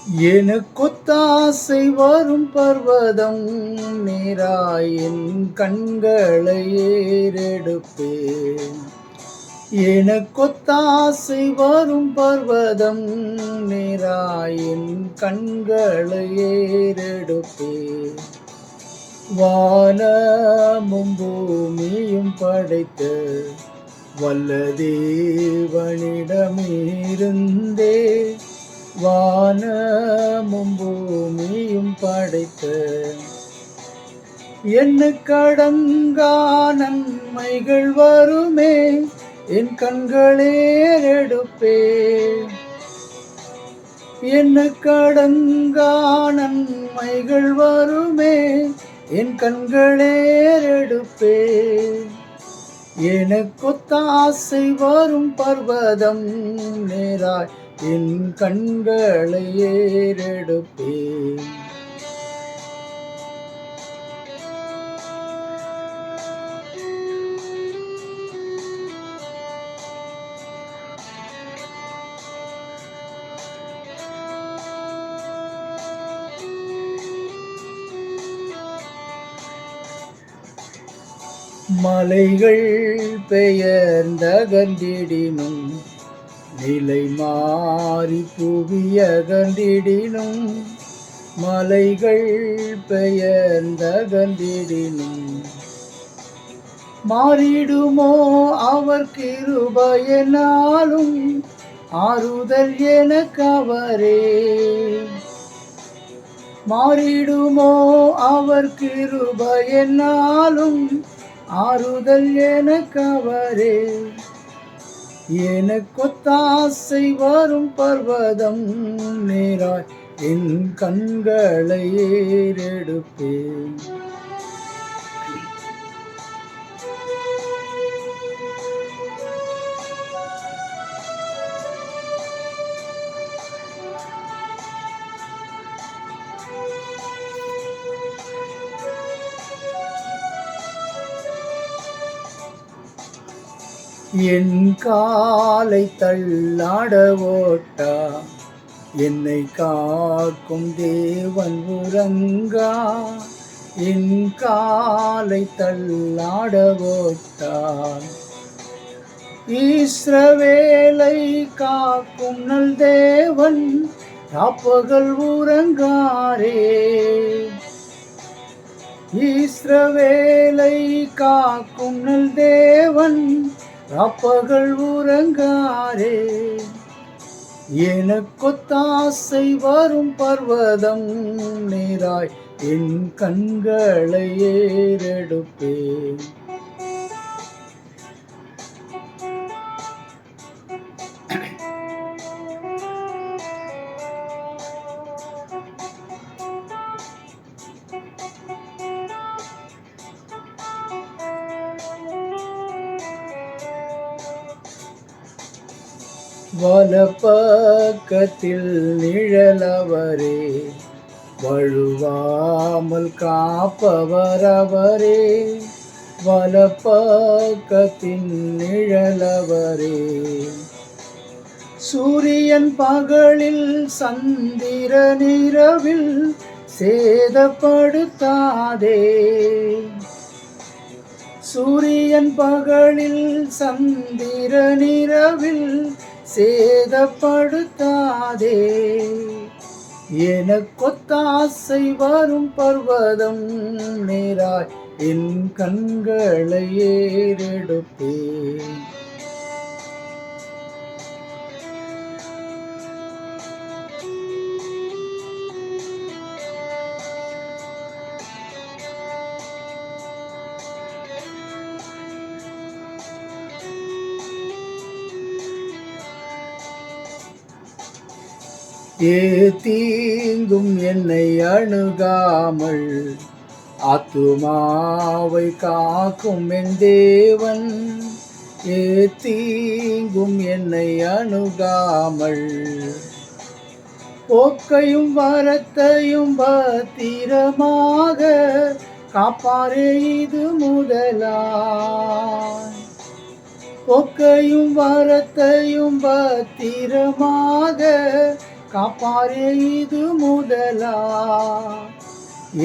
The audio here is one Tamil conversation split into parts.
எனக்கொத்தாசை வரும் பர்வதம் நேராய் என் கண்களை ஏறெடுப்பேன். எனக்கொத்தாசை வரும் பர்வதம் நேராய் என் கண்களை ஏறெடுப்பேன். வானமும் பூமியும் படைத்த வல்ல தேவனிடமிருந்தே வானமும் பூமியும் படைத்த எண்ணுக்கடங்கா நன்மைகள் வருமே என் கண்களேறெடுப்பேன். எண்ணுக்கடங்கா நன்மைகள் வருமே என் கண்களேறெடுப்பேன். எனக்கொத்தாசை வரும் பர்வதம் நேராய் என் கண்களை ஏறெடுப்பேன். மலைகள் பெயர்ந்தகன்றிடினும் நிலை மாறி புவியகன்றிடினும் மலைகள் பெயர்ந்தகன்றிடினும் மாறிடுமோ அவர் கிருபையினாலும் ஆறுதல் எனக்கு அவரே. மாறிடுமோ அவர் கிருபையினாலும் ஆறுதல் எனக்கு அவரே. எனக்கொத்தாசை வரும் பர்வதம் நேராய் என் கண்களை ஏறெடுப்பேன். என் காலை தள்ளாட ஓட்டா என்னை காக்கும் தேவன் உறங்கா. என் காலை தள்ளாட ஓட்டா இஸ்ரவேலை காக்கும் நல் தேவன் ராப்பகல் உறங்காரே. இஸ்ரவேலை காக்கும் நல் தேவன் ராப்பகல் உறங்காரே. எனக்கொத்தாசை வரும் பர்வதம் நேராய் என் கண்களை ஏறெடுப்பேன். வலப்பக்கத்தில் நிழலவரே வழுவாமல் காப்பவர் அவரே. வலப்பக்கத்தின் நிழலவரே சூரியன் பகலில் சந்திரன் இரவில் சேதப்படுத்தாதே. சூரியன் பகலில் சந்திரன் இரவில் சேதப்படுத்தாதே. எனக்கொத்தாசை வரும் பர்வதம் நேராய் என் கண்களை ஏறெடுப்பேன். தீங்கும் என்னை அணுகாமல் ஆத்துமாவை காக்கும் என் தேவன். தீங்கும் என்னை அணுகாமல் போக்கையும் வரத்தையும் பத்திரமாக காப்பாரே இது முதலாய். போக்கையும் வரத்தையும் பத்திரமாக காப்பாரே இது முதலா.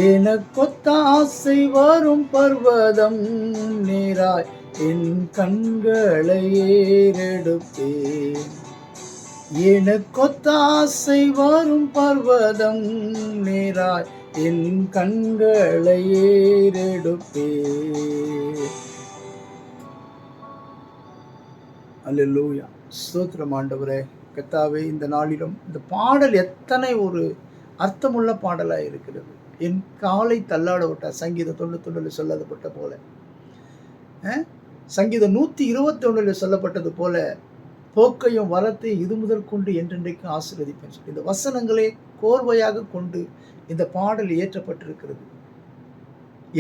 எனக்கொத்த ஆசை வரும் பர்வதம் நேராய் என் கண்களை ஏறெடுப்பேன். எனக்கொத்த ஆசை வரும் பர்வதம் நேராய் என் கண்களை ஏறெடுப்பேன். அல்லேலூயா. ஸ்தோத்திரம் ஆண்டவரே. கர்த்தாவே, இந்த நாளிலும் இந்த பாடல் எத்தனை ஒரு அர்த்தமுள்ள பாடலாக இருக்கிறது. என் காலை தள்ளாட விட்டார். சங்கீதம் 91 சொல்லப்பட்ட போல, சங்கீதம் 121 சொல்லப்பட்டது போல, போக்கையும் வரத்தையும் இது முதல் கொண்டு என்றென்றைக்கும் ஆசீர்வதிப்பேன். இந்த வசனங்களை கோர்வையாக கொண்டு இந்த பாடல் இயற்றப்பட்டிருக்கிறது.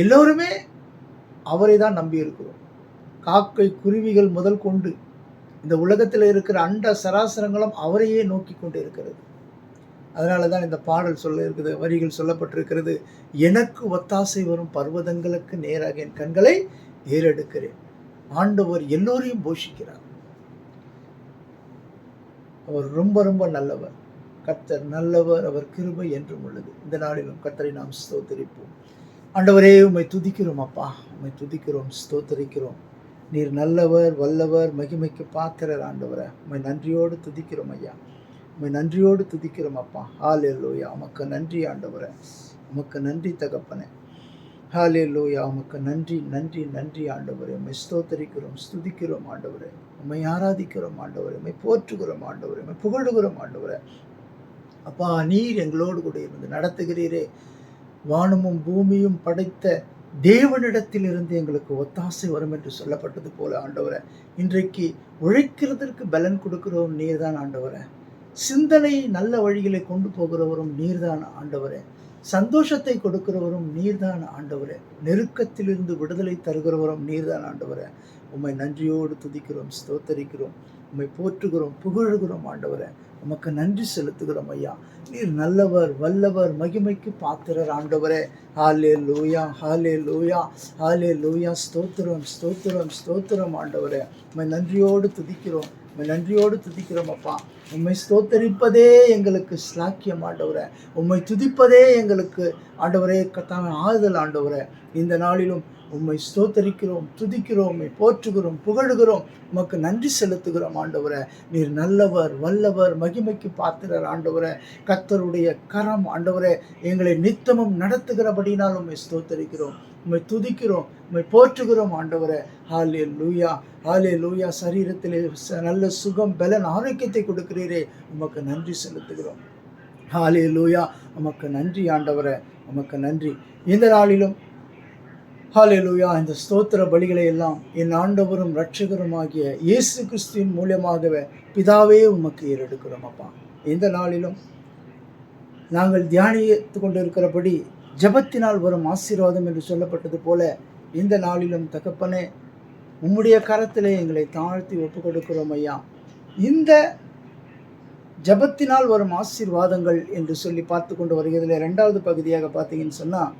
எல்லோருமே அவரை தான் நம்பி இருக்கிறோம். காக்கை குருவிகள் முதல் கொண்டு இந்த உலகத்தில் இருக்கிற அண்ட சராசரங்களும் அவரையே நோக்கி கொண்டு இருக்கிறது. அதனால தான் இந்த பாடல் சொல்ல இருக்குது, வரிகள் சொல்லப்பட்டிருக்கிறது. எனக்கு ஒத்தாசை வரும் பர்வதங்களுக்கு நேராக என் கண்களை ஏறெடுக்கிறேன். ஆண்டவர் எல்லோரையும் போஷிக்கிறார். அவர் ரொம்ப ரொம்ப நல்லவர். கர்த்தர் நல்லவர், அவர் கிருபை என்றும் உள்ளது. இந்த நாளிலும் கர்த்தரை நாம் ஸ்தோத்தரிப்போம். ஆண்டவரே, உம்மை துதிக்கிறோம் அப்பா, உம்மை துதிக்கிறோம், ஸ்தோத்தரிக்கிறோம். நீர் நல்லவர், வல்லவர், மகிமைக்கு பாத்திரர். ஆண்டவரே, உம்மை நன்றியோடு துதிக்கிறோம் ஐயா, உம்மை நன்றியோடு துதிக்கிறோம் அப்பா. ஹல்லேலூயா. உமக்கு நன்றி ஆண்டவரே, உமக்கு நன்றி தகப்பனே. ஹல்லேலூயா. உமக்கு நன்றி நன்றி நன்றி ஆண்டவரே. உம்மை ஸ்தோத்தரிக்கிறோம், ஸ்துதிக்கிறோம் ஆண்டவரே. உம்மை ஆராதிக்கிறோம் ஆண்டவரே. உம்மை போற்றுகிறோம் ஆண்டவரே. உம்மை புகழுகிறோம் ஆண்டவரே. அப்பா, நீர் எங்களோடு கூட இருந்து நடத்துகிறீரே. வானமும் பூமியும் படைத்த தேவனிடத்திலிருந்து எங்களுக்கு ஒத்தாசை வரும் என்று சொல்லப்பட்டது போல ஆண்டவரே, இன்றைக்கு உழைக்கிறதற்கு பலன் கொடுக்கிறவரும் நீர்தான் ஆண்டவரே. சிந்தனையை நல்ல வழிகளை கொண்டு போகிறவரும் நீர்தான் ஆண்டவரே. சந்தோஷத்தை கொடுக்கிறவரும் நீர்தான் ஆண்டவரே. நெருக்கத்திலிருந்து விடுதலை தருகிறவரும் நீர்தான் ஆண்டவரே. உம்மை நன்றியோடு துதிக்கிறோம், ஸ்தோத்தரிக்கிறோம், உம்மை போற்றுகிறோம், புகழுகிறோம் ஆண்டவரே. உமக்கு நன்றி செலுத்துகிறோம் ஐயா. நீர் நல்லவர், வல்லவர், மகிமைக்கு பாத்திரர் ஆண்டவரே. ஹல்லேலூயா, ஹல்லேலூயா, ஹல்லேலூயா. ஸ்தோத்திரம், ஸ்தோத்திரம், ஸ்தோத்திரம் ஆண்டவரே. உம்மை நன்றியோடு துதிக்கிறோம், உம்மை நன்றியோடு துதிக்கிறோம் அப்பா. உம்மை ஸ்தோத்தரிப்பதே எங்களுக்கு ஸ்லாக்கியம் ஆண்டவரே. உம்மை துதிப்பதே எங்களுக்கு ஆண்டவரே ஆறுதல் ஆண்டவரே. இந்த நாளிலும் உம்மை ஸ்தோத்தரிக்கிறோம், துதிக்கிறோம், உம்மை போற்றுகிறோம், புகழுகிறோம், உமக்கு நன்றி செலுத்துகிறோம் ஆண்டவரே. நீர் நல்லவர், வல்லவர், மகிமைக்கு பாத்திரர் ஆண்டவரே. கர்த்தருடைய கரம் ஆண்டவரே எங்களை நித்தமும் நடத்துகிறபடினால் உம்மை ஸ்தோத்தரிக்கிறோம், உம்மை துதிக்கிறோம், உம்மை போற்றுகிறோம் ஆண்டவரே. ஹல்லேலூயா, ஹல்லேலூயா. சரீரத்திலே நல்ல சுகம், பலன், ஆரோக்கியத்தை கொடுக்கிறீரே, உமக்கு நன்றி செலுத்துகிறோம். ஹல்லேலூயா. உமக்கு நன்றி ஆண்டவரே, உமக்கு நன்றி. இந்த நாளிலும் ஹல்லேலூயா. இந்த ஸ்தோத்திர பலிகளை எல்லாம் என் ஆண்டவரும் இரட்சகருமாகிய இயேசு கிறிஸ்துவின் மூலமாகவே பிதாவே உமக்கு ஏறெடுக்கிறோம் அப்பா. இந்த நாளிலும் நாங்கள் தியானித்து கொண்டிருக்கிறபடி ஜெபத்தினால் வரும் ஆசீர்வாதம் என்று சொல்லப்பட்டது போல, இந்த நாளிலும் தகப்பனே உம்முடைய கரத்திலே எங்களை தாழ்த்தி ஒப்பு கொடுக்கிறோம் ஐயா. இந்த ஜெபத்தினால் வரும் ஆசீர்வாதங்கள் என்று சொல்லி பார்த்து கொண்டு வருகிறதுல 2வது பகுதியாக பார்த்தீங்கன்னு சொன்னால்,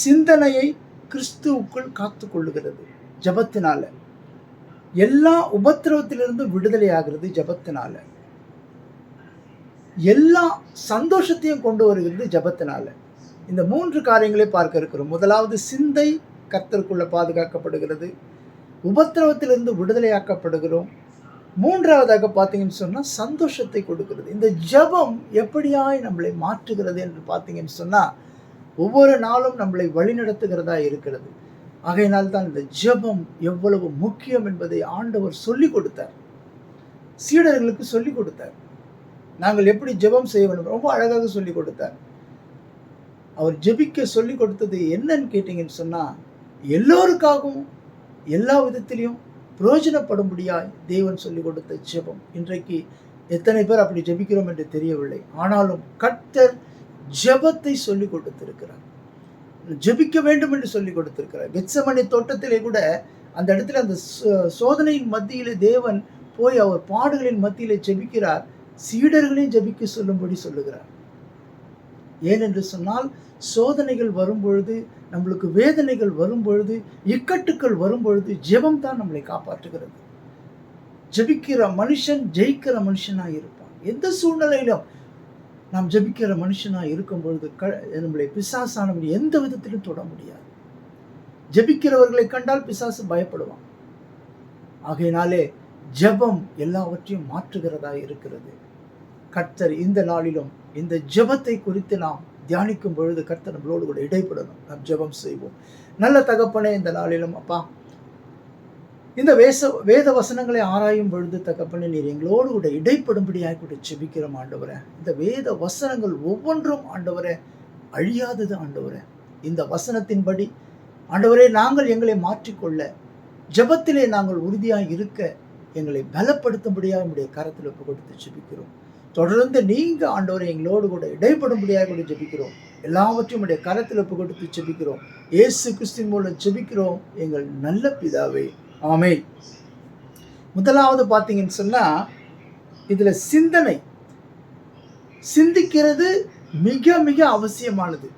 சிந்தனையை கிறிஸ்துவுக்குள் காத்து கொள்ளுகிறது ஜெபத்தினால. எல்லா உபத்திரவத்திலிருந்து விடுதலை ஆகிறது ஜெபத்தினால. எல்லா சந்தோஷத்தையும் கொண்டு வருகிறது ஜெபத்தினால. இந்த 3 காரியங்களை பார்க்க இருக்கிறோம். முதலாவது, சிந்தை கர்த்தருக்குள்ள பாதுகாக்கப்படுகிறது. உபத்திரவத்திலிருந்து விடுதலையாக்கப்படுகிறோம். 3வதாக பார்த்தீங்கன்னு சொன்னால் சந்தோஷத்தை கொடுக்கிறது. இந்த ஜெபம் எப்படியாய் நம்மளை மாற்றுகிறது என்று பார்த்தீங்கன்னு சொன்னால், ஒவ்வொரு நாளும் நம்மளை வழிநடத்துகிறதா இருக்கிறது. ஆகையினால் தான் இந்த ஜெபம் எவ்வளவு முக்கியம் என்பதை ஆண்டவர் சொல்லிக் கொடுத்தார், சீடர்களுக்கு சொல்லிக் கொடுத்தார். நாங்கள் எப்படி ஜெபம் செய்ய வேண்டும் ரொம்ப அழகாக சொல்லிக் கொடுத்தார். அவர் ஜெபிக்க சொல்லிக் கொடுத்தது என்னன்னு கேட்டீங்கன்னு சொன்னால், எல்லோருக்காகவும் எல்லா விதத்திலையும் பிரயோஜனப்படும்படியாய் தேவன் சொல்லிக் கொடுத்த ஜெபம். இன்றைக்கு எத்தனை பேர் அப்படி ஜெபிக்கிறோம் என்று தெரியவில்லை. ஆனாலும் கர்த்தர் ஜெபத்தை சொல்லிக் கொடுத்திருக்கிறார், ஜெபிக்க வேண்டும் என்று சொல்லிக் கொடுத்திருக்கிறார். கெத்செமனே தோட்டத்திலே கூட அந்த இடத்துல அந்த சோதனையின் மத்தியிலே தேவன் போய் அவர் பாடுகளின் மத்தியிலே ஜெபிக்கிறார். சீடர்களையும் ஜெபிக்க சொல்லும்படி சொல்லுகிறார். ஏனென்று சொன்னால், சோதனைகள் வரும்பொழுது, நம்மளுக்கு வேதனைகள் வரும்பொழுது, இக்கட்டுக்கள் வரும்பொழுது ஜெபம் தான் நம்மளை காப்பாற்றுகிறது. ஜெபிக்கிற மனுஷன் ஜெயிக்கிற மனுஷனாக இருப்பான். எந்த சூழ்நிலையிலும் நாம் ஜெபிக்கிற மனுஷனாக இருக்கும் பொழுது நம்மளை பிசாசானவன் எந்த விதத்திலும் தொட முடியாது. ஜெபிக்கிறவர்களை கண்டால் பிசாசு பயப்படுவான். ஆகையினாலே ஜெபம் எல்லாவற்றையும் மாற்றுகிறதா இருக்கிறது. கர்த்தர் இந்த நாளிலும் இந்த ஜெபத்தை குறித்து நாம் தியானிக்கும் பொழுது கர்த்தர் நம்மளோடு கூட இடைப்படணும். நாம் ஜெபம் செய்வோம். நல்ல தகப்பனே, இந்த நாளிலும் அப்பா, இந்த வேத வசனங்களை ஆராயும் பொழுது தகப்பனே, நீர் எங்களோடு கூட இடைப்படும்படியாக கூட ஜெபிக்கிறோம் ஆண்டவரே. இந்த வேத வசனங்கள் ஒவ்வொன்றும் ஆண்டவரே அழியாதது ஆண்டவரே. இந்த வசனத்தின்படி ஆண்டவரே நாங்கள் எங்களை மாற்றிக்கொள்ள, ஜெபத்திலே நாங்கள் உறுதியாக இருக்க எங்களை பலப்படுத்தும்படியாக நம்முடைய கரத்தில் ஒப்பு கொடுத்து ஜெபிக்கிறோம். தொடர்ந்து நீங்க ஆண்டவரை எங்களோடு கூட இடைப்படும்படியாக கூட ஜெபிக்கிறோம். எல்லாவற்றையும் உடைய கரத்தில் ஒப்பு கொடுத்து ஜெபிக்கிறோம். இயேசு கிறிஸ்துவின் மூலம் ஜெபிக்கிறோம் எங்கள் நல்ல பிதாவே, ஆமென். முதலாவது பார்த்தீங்கன்னு சொன்னா, இதுல சிந்திக்கிறது மிக மிக அவசியமானது.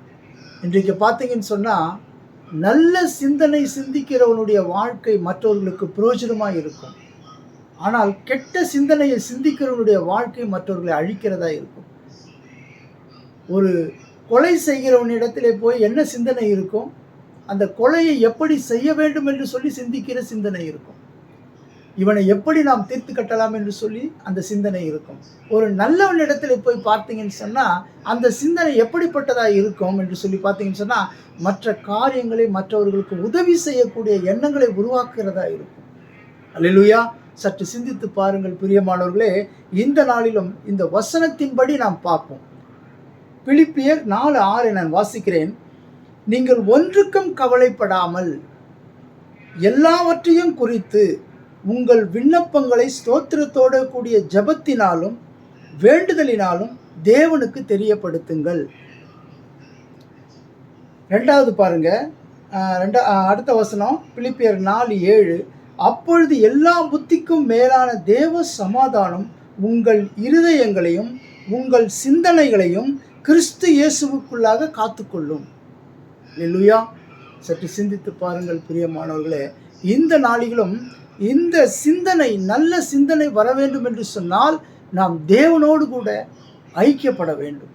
இன்றைக்கு பார்த்தீங்கன்னு சொன்னா, நல்ல சிந்தனை சிந்திக்கிறவனுடைய வாழ்க்கை மற்றவர்களுக்கு பிரயோஜனமாக இருக்கும். ஆனால் கெட்ட சிந்தனையை சிந்திக்கிறவனுடைய வாழ்க்கை மற்றவர்களை அழிக்கிறதா இருக்கும். ஒரு கொலை செய்கிறவனிடத்திலே போய் என்ன சிந்தனை இருக்கும்? அந்த கொலையை எப்படி செய்ய வேண்டும் என்று சொல்லி சிந்திக்கிற சிந்தனை இருக்கும். இவனை எப்படி நாம் தீர்த்து கட்டலாம் என்று சொல்லி அந்த சிந்தனை இருக்கும். ஒரு நல்லவனிடத்துல போய் பார்த்தீங்கன்னு சொன்னா, அந்த சிந்தனை எப்படிப்பட்டதா இருக்கும் என்று சொல்லி பார்த்தீங்கன்னு சொன்னா, மற்ற காரியங்களை மற்றவர்களுக்கு உதவி செய்யக்கூடிய எண்ணங்களை உருவாக்குறதா இருக்கும். அல்லேலூயா. சற்று சிந்தித்து பாருங்கள் பிரியமானவர்களே. இந்த நாளிலும் இந்த வசனத்தின்படி நாம் பார்ப்போம். பிலிப்பியர் 4:6 நான் வாசிக்கிறேன். நீங்கள் ஒன்றுக்கும் கவலைப்படாமல் எல்லாவற்றையும் குறித்து உங்கள் விண்ணப்பங்களை ஸ்தோத்திரத்தோடு கூடிய ஜெபத்தினாலும் வேண்டுதலினாலும் தேவனுக்கு தெரியப்படுத்துங்கள். ரெண்டாவது பாருங்க, அடுத்த வசனம் பிலிப்பியர் 4:7. அப்பொழுது எல்லா புத்திக்கும் மேலான தேவ சமாதானம் உங்கள் இருதயங்களையும் உங்கள் சிந்தனைகளையும் கிறிஸ்து இயேசுவுக்குள்ளாக காத்துக்கொள்ளும். அல்லேலூயா. சற்று சிந்தித்து பாருங்கள் பிரியமானவர்களே. இந்த நாளிலும் இந்த சிந்தனை, நல்ல சிந்தனை வர வேண்டும் என்று சொன்னால் நாம் தேவனோடு கூட ஐக்கியப்பட வேண்டும்.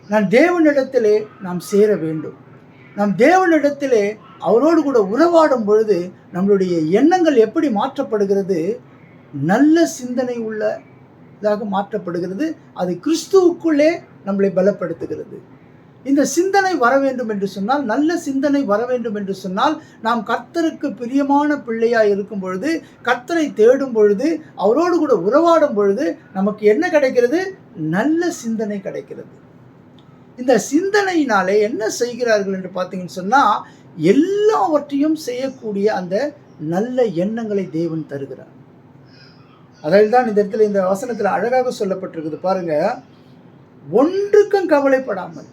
நாம் தேவனிடத்திலே நாம் சேர வேண்டும். நாம் தேவனிடத்திலே அவரோடு கூட உறவாடும் பொழுது நம்மளுடைய எண்ணங்கள் எப்படி மாற்றப்படுகிறது? நல்ல சிந்தனை உள்ளதாக மாற்றப்படுகிறது. அது கிறிஸ்துவுக்குள்ளே நம்மளை பலப்படுத்துகிறது. இந்த சிந்தனை வர வேண்டும் என்று சொன்னால், நல்ல சிந்தனை வர வேண்டும் என்று சொன்னால், நாம் கர்த்தருக்கு பிரியமான பிள்ளையாக இருக்கும் பொழுது, கர்த்தரை தேடும் பொழுது, அவரோடு கூட உறவாடும் பொழுது நமக்கு என்ன கிடைக்கிறது? நல்ல சிந்தனை கிடைக்கிறது. இந்த சிந்தனையினாலே என்ன செய்கிறார்கள் என்று பார்த்தீங்கன்னு சொன்னால், எல்லாவற்றையும் செய்யக்கூடிய அந்த நல்ல எண்ணங்களை தேவன் தருகிறார். அதில் தான் இந்த இடத்துல இந்த வசனத்தில் அழகாக சொல்லப்பட்டிருக்குது பாருங்க. ஒன்றுக்கும் கவலைப்படாமல்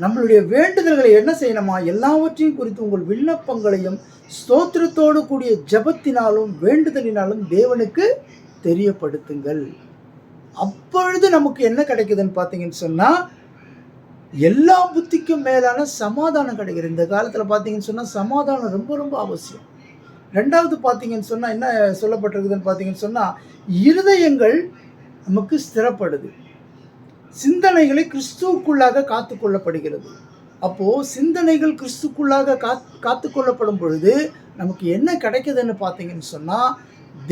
நம்மளுடைய வேண்டுதல்களை என்ன செய்யணுமா? எல்லாவற்றையும் குறித்து உங்கள் விண்ணப்பங்களையும் ஸ்தோத்திரத்தோடு கூடிய ஜெபத்தினாலும் வேண்டுதலினாலும் தேவனுக்கு தெரியப்படுத்துங்கள். அப்பொழுது நமக்கு என்ன கிடைக்குதுன்னு பார்த்தீங்கன்னு சொன்னால், எல்லா புத்திக்கும் மேலான சமாதானம் கிடைக்கிறது. இந்த காலத்தில் பார்த்தீங்கன்னு சொன்னால் சமாதானம் ரொம்ப ரொம்ப அவசியம். ரெண்டாவது பார்த்தீங்கன்னு சொன்னால் என்ன சொல்லப்பட்டிருக்குதுன்னு பார்த்தீங்கன்னு சொன்னால், இருதயங்கள் நமக்கு ஸ்திரப்படுது. சிந்தனைகளை கிறிஸ்துவுக்குள்ளாக காத்துக்கொள்ளப்படுகிறது. அப்போது சிந்தனைகள் கிறிஸ்துக்குள்ளாக காத்துக்கொள்ளப்படும் பொழுது நமக்கு என்ன கிடைக்குதுன்னு பார்த்தீங்கன்னு சொன்னால்,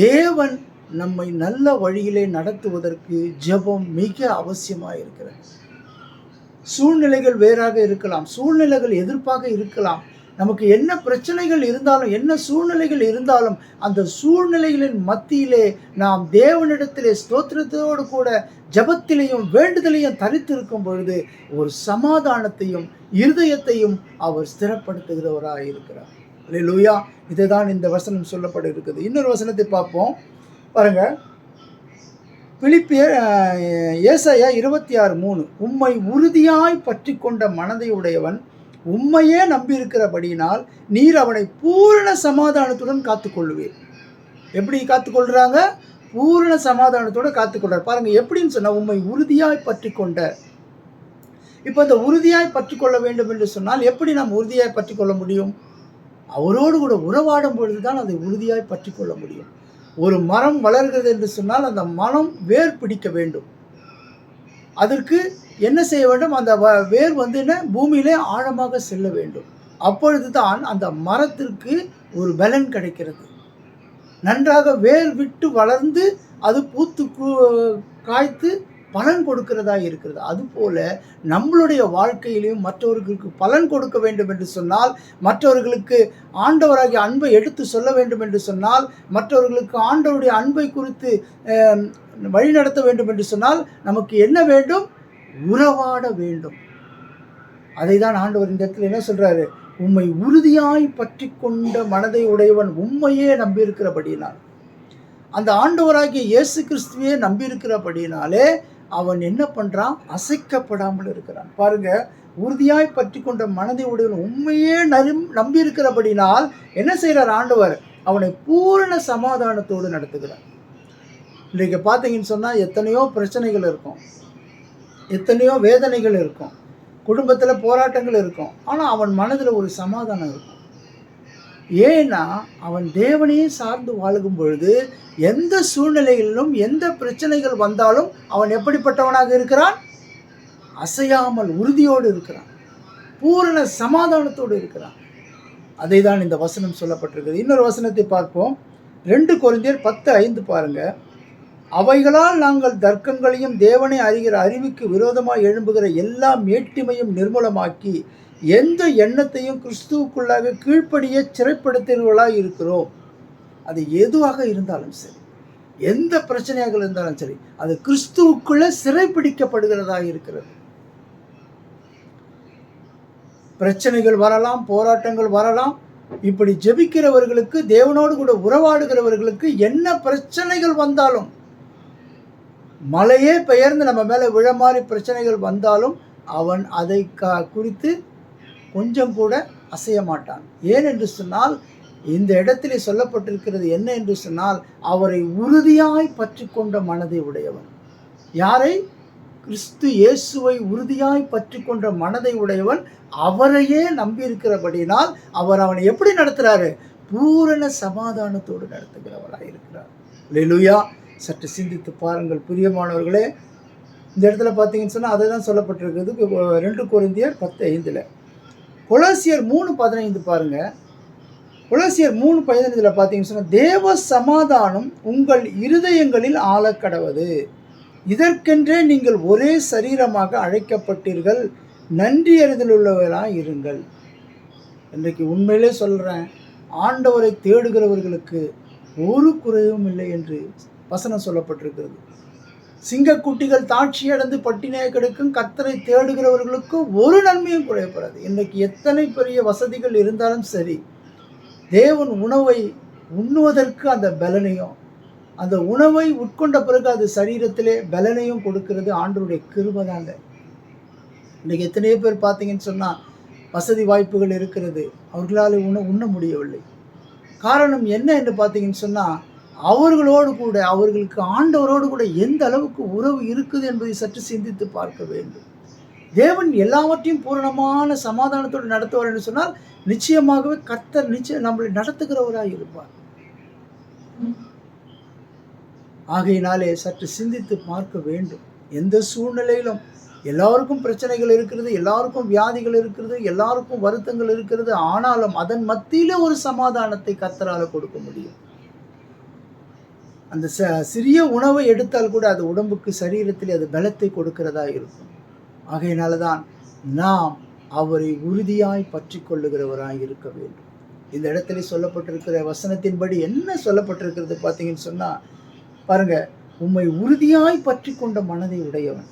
தேவன் நம்மை நல்ல வழியிலே நடத்துவதற்கு ஜெபம் மிக அவசியமாக இருக்கிறது. சூழ்நிலைகள் வேறாக இருக்கலாம், சூழ்நிலைகள் எதிர்ப்பாக இருக்கலாம். நமக்கு என்ன பிரச்சனைகள் இருந்தாலும், என்ன சூழ்நிலைகள் இருந்தாலும், அந்த சூழ்நிலைகளின் மத்தியிலே நாம் தேவனிடத்திலே ஸ்தோத்திரத்தோடு கூட ஜெபத்திலையும் வேண்டுதலையும் தரித்திருக்கும் பொழுது ஒரு சமாதானத்தையும் இருதயத்தையும் அவர் ஸ்திரப்படுத்துகிறவராக இருக்கிறார். அல்லேலூயா. இதுதான் இந்த வசனம் சொல்லப்பட இருக்குது. இன்னொரு வசனத்தை பார்ப்போம் பாருங்க. பிலிப்பியர் ஏசாயா 26:3. உம்மை உறுதியாய் பற்றி கொண்ட மனதை உடையவன் உம்மையே நம்பியிருக்கிறபடியினால் நீர் அவனை பூரண சமாதானத்துடன் காத்துக்கொள்ளுவீர். எப்படி காத்துக்கொள்றாங்க? பூரண சமாதானத்தோடு காத்துக்கொள்றார். பாருங்க எப்படின்னு சொன்னா, உம்மை உறுதியாய் பற்றி கொண்ட. இப்போ இந்த உறுதியாய் பற்றி கொள்ள வேண்டும் என்று சொன்னால் எப்படி நாம் உறுதியாய் பற்றி கொள்ள முடியும்? அவரோடு கூட உறவாடும் பொழுதுதான் அதை உறுதியாய் பற்றி கொள்ள முடியும். ஒரு மரம் வளர்கிறது என்று சொன்னால் அந்த மரம் வேர் பிடிக்க வேண்டும். அதற்கு என்ன செய்ய வேண்டும்? அந்த வேர் என்ன பூமியிலே ஆழமாக செல்ல வேண்டும். அப்பொழுது தான் அந்த மரத்திற்கு ஒரு பலன் கிடைக்கிறது. நன்றாக வேர் விட்டு வளர்ந்து அது பூத்து காய்த்து பலன் கொடுக்கிறதா இருக்கிறது. அதுபோல நம்மளுடைய வாழ்க்கையிலும் மற்றவர்களுக்கு பலன் கொடுக்க வேண்டும் என்று சொன்னால், மற்றவர்களுக்கு ஆண்டவராகிய அன்பை எடுத்து சொல்ல வேண்டும் என்று சொன்னால், மற்றவர்களுக்கு ஆண்டவருடைய அன்பை குறித்து வழிநடத்த வேண்டும் என்று சொன்னால், நமக்கு என்ன வேண்டும்? உறவாட வேண்டும். அதை தான் ஆண்டவர் இந்த இடத்துல என்ன சொல்றாரு? உம்மை உறுதியாய் பற்றி கொண்ட மனதை உடையவன் உம்மையே நம்பியிருக்கிறபடியினால், அந்த ஆண்டவராகிய இயேசு கிறிஸ்துவையே நம்பியிருக்கிறபடியினாலே அவன் என்ன பண்றான்? அசைக்கப்படாமல் இருக்கிறான். பாருங்க, உறுதியாய் பற்றி கொண்ட மனதை உடையவன் உண்மையே நம்பியிருக்கிறபடினால் என்ன செய்கிறார் ஆண்டவர்? அவனை பூரண சமாதானத்தோடு நடத்துகிறார். இன்றைக்கு பார்த்தீங்கன்னு சொன்னால் எத்தனையோ பிரச்சனைகள் இருக்கும், எத்தனையோ வேதனைகள் இருக்கும், குடும்பத்தில் போராட்டங்கள் இருக்கும். ஆனால் அவன் மனதில் ஒரு சமாதானம் இருக்கும். ஏன்னா அவன் தேவனையே சார்ந்து வாழும் பொழுது எந்த சூழ்நிலைகளிலும் எந்த பிரச்சனைகள் வந்தாலும் அவன் எப்படிப்பட்டவனாக இருக்கிறான்? அசையாமல் உறுதியோடு இருக்கிறான், பூரண சமாதானத்தோடு இருக்கிறான். அதை தான் இந்த வசனம் சொல்லப்பட்டிருக்கிறது. இன்னொரு வசனத்தை பார்ப்போம். 2 கொரிந்தியர் 10:5 பாருங்க. அவைகளால் நாங்கள் தர்க்கங்களையும் தேவனை அறிகிற அறிவுக்கு விரோதமாக எழும்புகிற எல்லா மேட்டிமையும் நிர்மூலமாக்கி எந்த எண்ணத்தையும் கிறிஸ்துவுக்குள்ளாக கீழ்ப்படிய சிறைப்படுத்துகிறவர்களாக இருக்கிறோம். அது எதுவாக இருந்தாலும் சரி, எந்த பிரச்சனையாக இருந்தாலும் சரி, அது கிறிஸ்துவுக்குள்ள சிறைப்பிடிக்கப்படுகிறதாக இருக்கிறது. பிரச்சனைகள் வரலாம், போராட்டங்கள் வரலாம். இப்படி ஜெபிக்கிறவர்களுக்கு, தேவனோடு கூட உறவாடுகிறவர்களுக்கு என்ன பிரச்சனைகள் வந்தாலும், மலையே பெயர்ந்து நம்ம மேலே விழ மாதிரி பிரச்சனைகள் வந்தாலும் அவன் அதை குறித்து கொஞ்சம் கூட அசைய மாட்டான். ஏன் என்று சொன்னால், இந்த இடத்திலே சொல்லப்பட்டிருக்கிறது என்ன என்று சொன்னால், அவரை உறுதியாய் பற்றி கொண்ட மனதை உடையவன். யாரை? கிறிஸ்து இயேசுவை உறுதியாய் பற்றி கொண்ட மனதை உடையவன் அவரையே நம்பியிருக்கிறபடினால் அவர் அவனை எப்படி நடத்துகிறாரு? பூரண சமாதானத்தோடு நடத்துகிறவராக இருக்கிறார். அல்லேலூயா. சற்று சிந்தித்து பாருங்கள் பிரியமானவர்களே. இந்த இடத்துல பார்த்தீங்கன்னு சொன்னால் அதை தான் சொல்லப்பட்டிருக்கிறது. 2 கொரிந்தியர் 10:5. கொலோசியர் 3:15 பாருங்க. கொலோசியர் 3:15 பார்த்தீங்கன்னு சொன்னால், தேவ சமாதானம் உங்கள் இருதயங்களில் ஆளக்கடவது, இதற்கென்றே நீங்கள் ஒரே சரீரமாக அழைக்கப்பட்டீர்கள், நன்றி அறிதலுள்ளவர்களாக இருங்கள். இன்றைக்கு உண்மையிலே சொல்கிறேன், ஆண்டவரை தேடுகிறவர்களுக்கு ஒரு குறையும் இல்லை என்று வசனம் சொல்லப்பட்டிருக்கிறது. சிங்கக்குட்டிகள் தாட்சியடைந்து பட்டினியை கிடைக்கும், கர்த்தரை தேடுகிறவர்களுக்கு ஒரு நன்மையும் குறையப்படாது. இன்றைக்கு எத்தனை பெரிய வசதிகள் இருந்தாலும் சரி, தேவன் உணவை உண்ணுவதற்கு அந்த பலனையும், அந்த உணவை உட்கொண்ட பிறகு அது சரீரத்திலே பலனையும் கொடுக்கிறது ஆண்டவருடைய கிருபை தாங்க. இன்றைக்கி எத்தனையோ பேர் பார்த்தீங்கன்னு சொன்னால் வசதி வாய்ப்புகள் இருக்கிறது, அவர்களால் உண்ண முடியவில்லை. காரணம் என்ன என்று பார்த்தீங்கன்னு சொன்னால், அவர்களோடு கூட, அவர்களுக்கு ஆண்டவரோடு கூட எந்த அளவுக்கு உறவு இருக்குது என்பதை சற்று சிந்தித்து பார்க்க வேண்டும். தேவன் எல்லாவற்றையும் பூரணமான சமாதானத்தோடு நடத்துவார் என்று சொன்னால், நிச்சயமாகவே கர்த்தர் நிச்சயம் நம்மளை நடத்துகிறவராக இருப்பார். ஆகையினாலே சற்று சிந்தித்து பார்க்க வேண்டும். எந்த சூழ்நிலையிலும் எல்லாருக்கும் பிரச்சனைகள் இருக்கிறது, எல்லாருக்கும் வியாதிகள் இருக்கிறது, எல்லாருக்கும் வருத்தங்கள் இருக்கிறது. ஆனாலும் அதன் மத்தியிலே ஒரு சமாதானத்தை கர்த்தரால் கொடுக்க முடியும். அந்த சிறிய உணவை எடுத்தால் கூட அது உடம்புக்கு, சரீரத்தில் அது பலத்தை கொடுக்கிறதா இருக்கும். ஆகையினால தான் நாம் அவரை உறுதியாய் பற்றி கொள்ளுகிறவராய் இருக்க வேண்டும். இந்த இடத்துல சொல்லப்பட்டிருக்கிற வசனத்தின்படி என்ன சொல்லப்பட்டிருக்கிறது பார்த்தீங்கன்னு சொன்னால், பாருங்க, உம்மை உறுதியாய் பற்றி கொண்ட மனதை உடையவன்.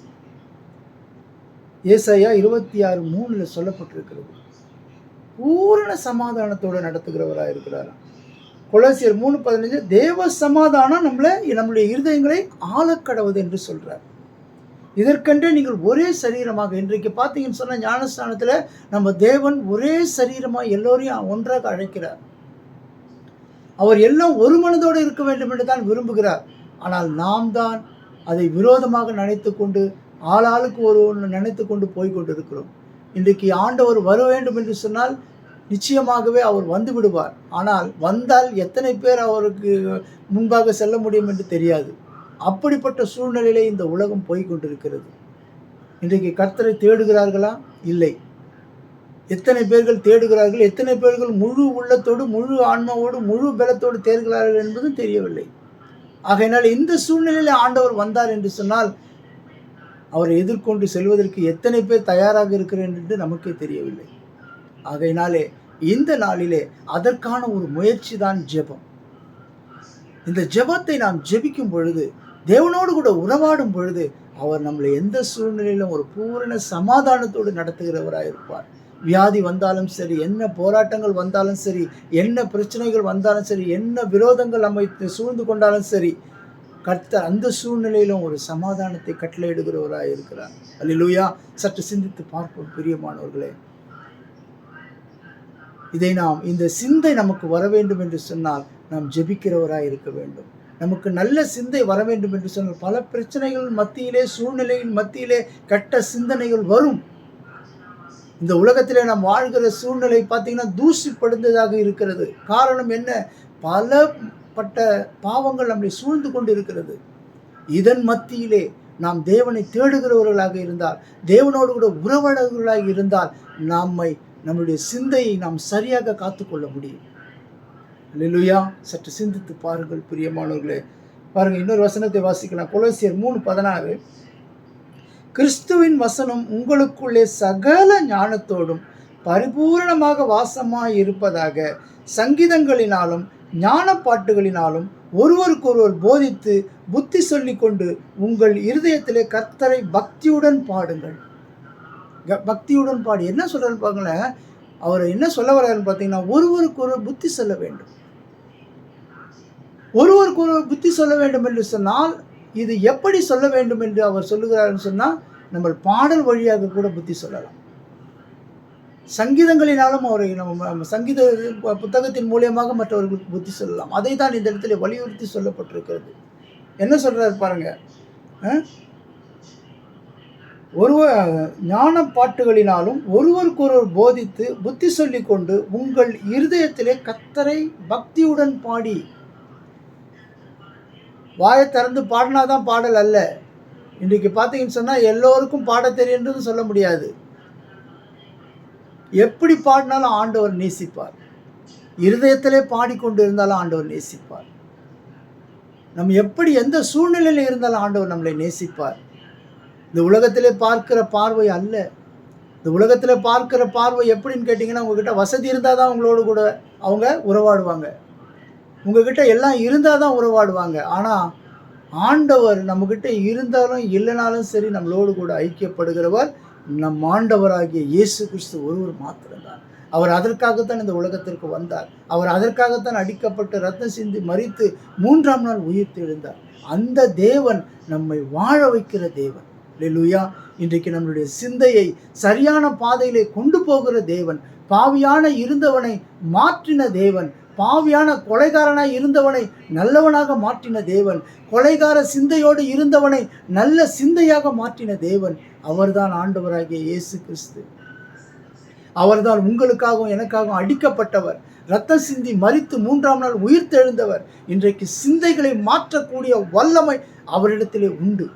ஏசாயா 26:3 சொல்லப்பட்டிருக்கிறது. பூரண சமாதானத்தோடு நடத்துகிறவராக இருக்கிறார். கொலோசியர் 3:15 தேவ சமாதானம் நம்முடைய இருதயங்களை ஆளக்கடவுது என்று சொல்றார். இதற்கென்றே நீங்கள் ஒரே சரீரமாக, இன்றைக்கு பார்த்தீங்கன்னு சொன்னால் ஞானஸ்தானத்தில் நம்ம தேவன் ஒரே சரீரமாக எல்லோரையும் ஒன்றாக அழைக்கிறார். அவர் எல்லாம் ஒரு மனதோடு இருக்க வேண்டும் என்று தான் விரும்புகிறார். ஆனால் நாம் தான் அதை விரோதமாக நினைத்து கொண்டு, ஆளாளுக்கு ஒரு நினைத்து கொண்டு போய்கொண்டிருக்கிறோம். இன்றைக்கு ஆண்டவர் வர வேண்டும் என்று சொன்னால் நிச்சயமாகவே அவர் வந்து விடுவார். ஆனால் வந்தால் எத்தனை பேர் அவருக்கு முன்பாக செல்ல முடியும் என்று தெரியாது. அப்படிப்பட்ட சூழ்நிலையிலே இந்த உலகம் போய்க் கொண்டிருக்கிறது. இன்றைக்கு கர்த்தரை தேடுகிறார்களா? இல்லை. எத்தனை பேர்கள் தேடுகிறார்கள்? எத்தனை பேர்கள் முழு உள்ளத்தோடு, முழு ஆன்மாவோடு, முழு பலத்தோடு தேடுகிறார்கள் என்பதும் தெரியவில்லை. ஆகையினால் இந்த சூழ்நிலையிலே ஆண்டவர் வந்தார் என்று சொன்னால், அவரை எதிர்கொண்டு செல்வதற்கு எத்தனை பேர் தயாராக இருக்கிறார்கள் என்று நமக்கே தெரியவில்லை. ஆகையினாலே இந்த நாளிலே அதற்கான ஒரு முயற்சி தான் ஜெபம். இந்த ஜெபத்தை நாம் ஜெபிக்கும் பொழுது, தேவனோடு கூட உறவாடும் பொழுது, அவர் நம்மளை எந்த சூழ்நிலையிலும் ஒரு பூரண சமாதானத்தோடு நடத்துகிறவராக இருப்பார். வியாதி வந்தாலும் சரி, என்ன போராட்டங்கள் வந்தாலும் சரி, என்ன பிரச்சனைகள் வந்தாலும் சரி, என்ன விரோதங்கள் நம்மை சூழ்ந்து கொண்டாலும் சரி, கர்த்தர் அந்த சூழ்நிலையிலும் ஒரு சமாதானத்தை கட்டளையிடுகிறவராக இருக்கிறார். அல்லேலூயா. சற்று சிந்தித்து பார்ப்போம் பிரியமானவர்களே. இதை நாம் இந்த சிந்தை நமக்கு வர வேண்டும் என்று சொன்னால் நாம் ஜெபிக்கிறவராய் இருக்க வேண்டும். நமக்கு நல்ல சிந்தை வர வேண்டும் என்று சொன்னால் பல பிரச்சனைகள் மத்தியிலே, சூழ்நிலையின் மத்தியிலே கெட்ட சிந்தனைகள் வரும். இந்த உலகத்திலே நாம் வாழ்கிற சூழ்நிலை பார்த்தீங்கன்னா தூசிப்படுந்ததாக இருக்கிறது. காரணம் என்ன? பலப்பட்ட பாவங்கள் நம்மை சூழ்ந்து கொண்டு இருக்கிறது. இதன் மத்தியிலே நாம் தேவனை தேடுகிறவர்களாக இருந்தால், தேவனோடு கூட உறவாடுகிறவர்களாக இருந்தால், நம்முடைய சிந்தையை நாம் சரியாக காத்துக்கொள்ள முடியும். அல்லேலூயா. சற்று சிந்தித்து பாருங்கள் பிரியமானவர்களே. பாருங்கள், இன்னொரு வசனத்தை வாசிக்கலாம். கொலோசியர் 3:16. கிறிஸ்துவின் வசனம் உங்களுக்குள்ளே சகல ஞானத்தோடும் பரிபூரணமாக வாசமாய் இருப்பதாக சங்கீதங்களினாலும் ஞான பாட்டுகளினாலும் ஒருவருக்கொருவர் போதித்து புத்தி சொல்லிக் கொண்டு உங்கள் இருதயத்திலே கர்த்தரை பக்தியுடன் பாடுங்கள். பக்தியுடன் பாடி என்ன சொல்றாரு பாருங்களேன். அவர் என்ன சொல்ல வர்றாருன்னு பார்த்தீங்கன்னா, ஒருவருக்கு ஒருவர் புத்தி சொல்ல வேண்டும். ஒருவருக்கு ஒருவர் புத்தி சொல்ல வேண்டும் என்று சொன்னால், இது எப்படி சொல்ல வேண்டும் என்று அவர் சொல்லுகிறார்னு சொன்னால், நம்ம பாடல் வழியாக கூட புத்தி சொல்லலாம். சங்கீதங்களினாலும் அவரை நம்ம சங்கீத புத்தகத்தின் மூலியமாக மற்றவர்களுக்கு புத்தி சொல்லலாம். அதை தான் இந்த இடத்துல வலியுறுத்தி சொல்லப்பட்டிருக்கிறது. என்ன சொல்றாரு பாருங்க. ஞான பாட்டுகளினாலும் ஒருவருக்கொருவர் போதித்து புத்தி சொல்லிக் கொண்டு உங்கள் இருதயத்திலே கர்த்தரை பக்தியுடன் பாடி. வாயை திறந்து பாடினாதான் பாடல் அல்ல. இன்றைக்கு பார்த்தீங்கன்னு சொன்னால் எல்லோருக்கும் பாட தெரியுன்றது சொல்ல முடியாது. எப்படி பாடினாலும் ஆண்டவர் நேசிப்பார். இருதயத்திலே பாடிக்கொண்டு இருந்தாலும் ஆண்டவர் நேசிப்பார். நம்ம எப்படி எந்த சூழ்நிலையில் இருந்தாலும் ஆண்டவர் நம்மளை நேசிப்பார். இந்த உலகத்திலே பார்க்கிற பார்வை அல்ல. இந்த உலகத்தில் பார்க்கிற பார்வை எப்படின்னு கேட்டிங்கன்னா, உங்ககிட்ட வசதி இருந்தால் தான் உங்களோடு கூட அவங்க உறவாடுவாங்க. உங்ககிட்ட எல்லாம் இருந்தால் தான் உறவாடுவாங்க. ஆனால் ஆண்டவர் நம்மக்கிட்ட இருந்தாலும் இல்லைனாலும் சரி நம்மளோடு கூட ஐக்கியப்படுகிறவர் நம் ஆண்டவராகிய இயேசு கிறிஸ்து ஒருவர் மாத்திரம்தான். அவர் அதற்காகத்தான் இந்த உலகத்திற்கு வந்தார். அவர் அதற்காகத்தான் அடிக்கப்பட்டு ரத்தம் சிந்தி மரித்து 3ஆம் நாள் உயிர்த்து எழுந்தார். அந்த தேவன் நம்மை வாழ வைக்கிற தேவன். அல்லேலூயா. இன்றைக்கு நம்மளுடைய சிந்தையை சரியான பாதையிலே கொண்டு போகிற தேவன், பாவியான இருந்தவனை மாற்றின தேவன், பாவியான கொலைகாரனாய் இருந்தவனை நல்லவனாக மாற்றின தேவன், கொலைகார சிந்தையோடு இருந்தவனை நல்ல சிந்தையாக மாற்றின தேவன் அவர்தான் ஆண்டவராகிய இயேசு கிறிஸ்து. அவர்தான் உங்களுக்காகவும் எனக்காகவும் அடிக்கப்பட்டவர், இரத்தம் சிந்தி மரித்து 3ஆம் நாள் உயிர்த்தெழுந்தவர். இன்றைக்கு சிந்தைகளை மாற்றக்கூடிய வல்லமை அவரிடத்திலே உண்டு.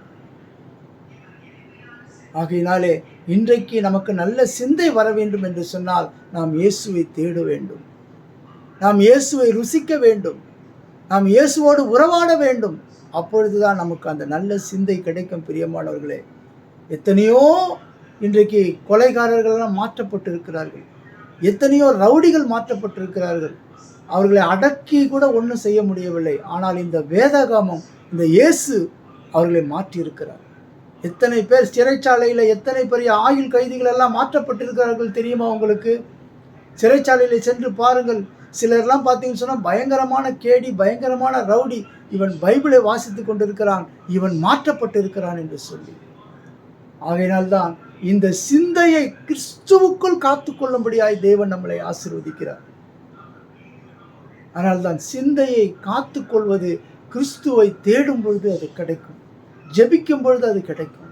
ஆகையினாலே இன்றைக்கு நமக்கு நல்ல சிந்தை வர வேண்டும் என்று சொன்னால் நாம் இயேசுவை தேட வேண்டும். நாம் இயேசுவை ருசிக்க வேண்டும். நாம் இயேசுவோடு உறவாட வேண்டும். அப்பொழுதுதான் நமக்கு அந்த நல்ல சிந்தை கிடைக்கும். பிரியமானவர்களே, எத்தனையோ இன்றைக்கு கொலைகாரர்களெல்லாம் மாற்றப்பட்டிருக்கிறார்கள். எத்தனையோ ரவுடிகள் மாற்றப்பட்டிருக்கிறார்கள். அவர்களை அடக்கி கூட ஒன்றும் செய்ய முடியவில்லை. ஆனால் இந்த வேதாகமம், இந்த இயேசு அவர்களை மாற்றியிருக்கிறார். எத்தனை பேர் சிறைச்சாலையில், எத்தனை பெரிய ஆயுள் கைதிகள் எல்லாம் மாற்றப்பட்டிருக்கிறார்கள் தெரியுமா உங்களுக்கு? சிறைச்சாலையில் சென்று பாருங்கள். சிலர்லாம் பார்த்தீங்கன்னு சொன்னால் பயங்கரமான கேடி, பயங்கரமான ரவுடி, இவன் பைபிளை வாசித்து கொண்டிருக்கிறான், இவன் மாற்றப்பட்டிருக்கிறான் என்று சொல்லி. ஆகையினால்தான் இந்த சிந்தையை கிறிஸ்துவுக்குள் காத்துக்கொள்ளும்படியாய் தேவன் நம்மளை ஆசீர்வதிக்கிறார். அதனால்தான் சிந்தையை காத்துக்கொள்வது கிறிஸ்துவை தேடும் பொழுது அது கிடைக்கும், ஜெபிக்கும் பொழுது அது கிடைக்கும்.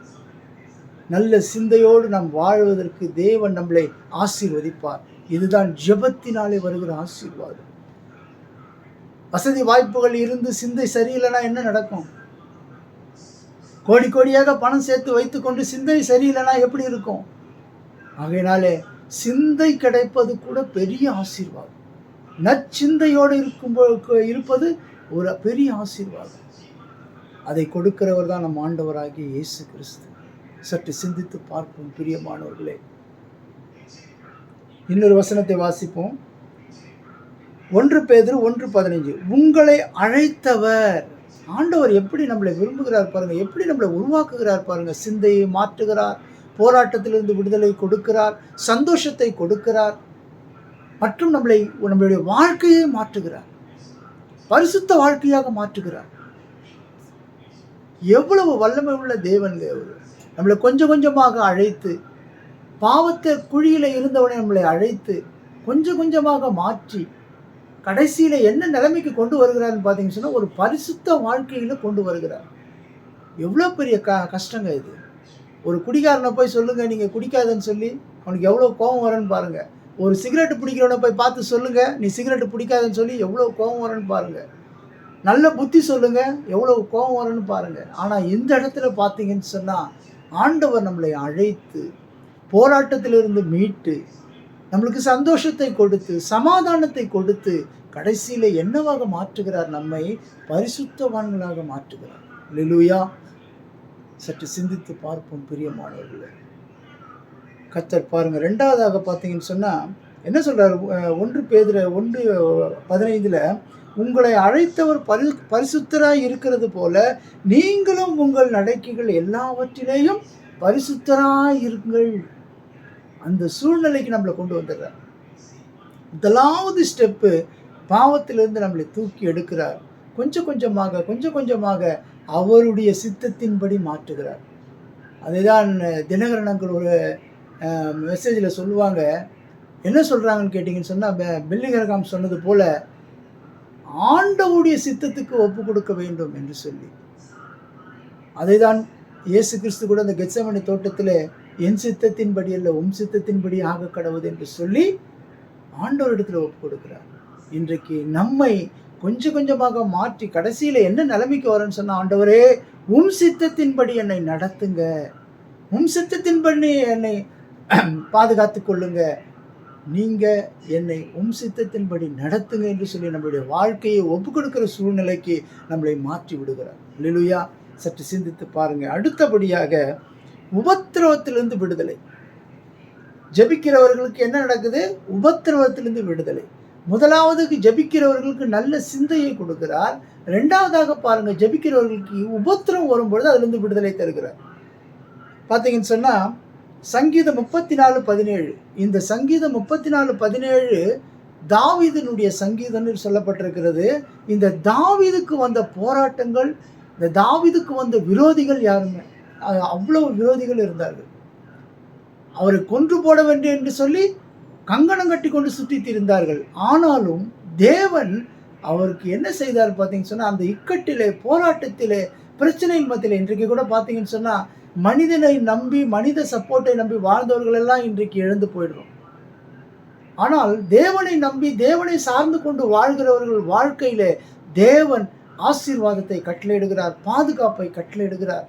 நல்ல சிந்தையோடு நாம் வாழ்வதற்கு தேவன் நம்மளை ஆசீர்வதிப்பார். இதுதான் ஜெபத்தினாலே வருகிற ஆசீர்வாதம். வசதி வாய்ப்புகள் இருந்து சிந்தை சரியில்லைனா என்ன நடக்கும்? கோடி கோடியாக பணம் சேர்த்து வைத்துக்கொண்டு சிந்தை சரியில்லைனா எப்படி இருக்கும்? ஆகையினாலே சிந்தை கிடைப்பது கூட பெரிய ஆசீர்வாதம். நற்சிந்தையோடு இருப்பது ஒரு பெரிய ஆசீர்வாதம். அதை கொடுக்கிறவர் தான் நம் ஆண்டவராகிய இயேசு கிறிஸ்து. சற்று சிந்தித்து பார்ப்போம் பிரியமானவர்களே. இன்னொரு வசனத்தை வாசிப்போம். 1 பேதுரு 1:15. உங்களை அழைத்தவர். ஆண்டவர் எப்படி நம்மளை விரும்புகிறார் பாருங்க, எப்படி நம்மளை உருவாக்குகிறார் பாருங்க. சிந்தையை மாற்றுகிறார், போராட்டத்திலிருந்து விடுதலை கொடுக்கிறார், சந்தோஷத்தை கொடுக்கிறார், மற்றும் நம்மளுடைய வாழ்க்கையை மாற்றுகிறார், பரிசுத்த வாழ்க்கையாக மாற்றுகிறார். எவ்வளவு வல்லமை உள்ள தேவன் அவர். நம்மளை கொஞ்சம் கொஞ்சமாக அழைத்து, பாவத்தை குழியில இருந்தவனை நம்மளை அழைத்து கொஞ்சம் கொஞ்சமாக மாற்றி கடைசியில என்ன நிலைமைக்கு கொண்டு வருகிறார்னு பார்த்தீங்கன்னு சொன்னா, ஒரு பரிசுத்த வாழ்க்கையில கொண்டு வருகிறார். எவ்வளோ பெரிய கஷ்டங்க இது. ஒரு குடிகாரனை போய் சொல்லுங்க நீங்க குடிக்காதன்னு சொல்லி, அவனுக்கு எவ்வளோ கோபம் வரும்னு பாருங்க. ஒரு சிகரெட் பிடிக்கிறவனை போய் பார்த்து சொல்லுங்க நீ சிகரெட் பிடிக்காதன்னு சொல்லி எவ்வளோ கோபம் வரும்னு பாருங்க. நல்ல புத்தி சொல்லுங்க எவ்வளோ கோபம் வரும்னு பாருங்க. ஆனால் இந்த இடத்துல பார்த்தீங்கன்னு சொன்னா, ஆண்டவர் நம்மளை அழைத்து போராட்டத்திலிருந்து மீட்டு நம்மளுக்கு சந்தோஷத்தை கொடுத்து சமாதானத்தை கொடுத்து கடைசியில என்னவாக மாற்றுகிறார்? நம்மை பரிசுத்தவான்களாக மாற்றுகிறார். அல்லேலூயா. சற்று சிந்தித்து பார்ப்போம் பிரியமானவர்களே. கர்த்தர் பாருங்க, 2வதாக பார்த்தீங்கன்னு சொன்னா என்ன சொல்றாரு? 1 பேதுரு 1:15 உங்களை அழைத்தவர் பரிசுத்தராய் இருக்கிறது போல நீங்களும் உங்கள் நடக்கைகள் எல்லாவற்றிலேயும் பரிசுத்தராய் இருங்கள். அந்த சூழ்நிலைக்கு நம்மளை கொண்டு வந்துடுறார். முதலாவது ஸ்டெப்பு, பாவத்திலிருந்து நம்மளை தூக்கி எடுக்கிறார். கொஞ்சம் கொஞ்சமாக அவருடைய சித்தத்தின்படி மாற்றுகிறார். அதுதான் தினகரனங்கள் ஒரு மெசேஜில் சொல்லுவாங்க. என்ன சொல்கிறாங்கன்னு கேட்டிங்கன்னு சொன்னால், பில்லிகரகாம் சொன்னது போல் ஆண்டவருடைய சித்தத்துக்கு ஒப்பு கொடுக்க வேண்டும் என்று சொல்லி. அதை தான் இயேசு கிறிஸ்து கூட அந்த கெத்செமனே தோட்டத்தில் என் சித்தத்தின்படி அல்ல உம் சித்தத்தின்படி ஆக கடவுது என்று சொல்லி ஆண்டவரிடத்தில் ஒப்பு கொடுக்கிறார். இன்றைக்கு நம்மை கொஞ்சம் கொஞ்சமாக மாற்றி கடைசியில் என்ன நிலைமைக்கு வரும்னு சொன்னால், ஆண்டவரே உம் சித்தத்தின்படி என்னை நடத்துங்க, உம் சித்தத்தின்படி என்னை பாதுகாத்து கொள்ளுங்க, நீங்கள் என்னை உம் சித்தத்தின்படி நடத்துங்க என்று சொல்லி நம்மளுடைய வாழ்க்கையை ஒப்பு கொடுக்கிற சூழ்நிலைக்கு நம்மளை மாற்றி விடுகிறார். அல்லேலூயா. சற்று சிந்தித்து பாருங்க. அடுத்தபடியாக உபத்திரவத்திலிருந்து விடுதலை. ஜெபிக்கிறவர்களுக்கு என்ன நடக்குது? உபத்திரவத்திலிருந்து விடுதலை. முதலாவதுக்கு ஜெபிக்கிறவர்களுக்கு நல்ல சிந்தையை கொடுக்கிறார். 2வதாக பாருங்க, ஜெபிக்கிறவர்களுக்கு உபத்திரவம் வரும்பொழுது அதிலிருந்து விடுதலை தருகிறார். பார்த்தீங்கன்னு சொன்னா, சங்கீதம் 34:17. இந்த சங்கீதம் 34:17 தாவீதினுடைய சங்கீதம்னு சொல்லப்பட்டிருக்கிறது. இந்த தாவீதுக்கு வந்த போராட்டங்கள், இந்த தாவீதுக்கு வந்த விரோதிகள் யாருமே, அவ்வளவு விரோதிகள் இருந்தார்கள். அவரை கொன்று போட வேண்டும் என்று சொல்லி கங்கணம் கட்டி கொண்டு சுற்றித் இருந்தார்கள். ஆனாலும் தேவன் அவருக்கு என்ன செய்தார் பார்த்தீங்கன்னு சொன்னால், அந்த இக்கட்டிலே, போராட்டத்திலே, பிரச்சனையின் மத்தியிலே, இன்றைக்கு கூட பார்த்தீங்கன்னு சொன்னால் மனிதனை நம்பி, மனித சப்போர்ட்டை நம்பி வாழ்ந்தவர்கள் எல்லாம் இன்றைக்கு எழுந்து போயிடுறோம். ஆனால் தேவனை நம்பி, தேவனை சார்ந்து கொண்டு வாழ்கிறவர்கள் வாழ்க்கையிலே தேவன் ஆசீர்வாதத்தை கட்டளையிடுகிறார், பாதுகாப்பை கட்டளையிடுகிறார்.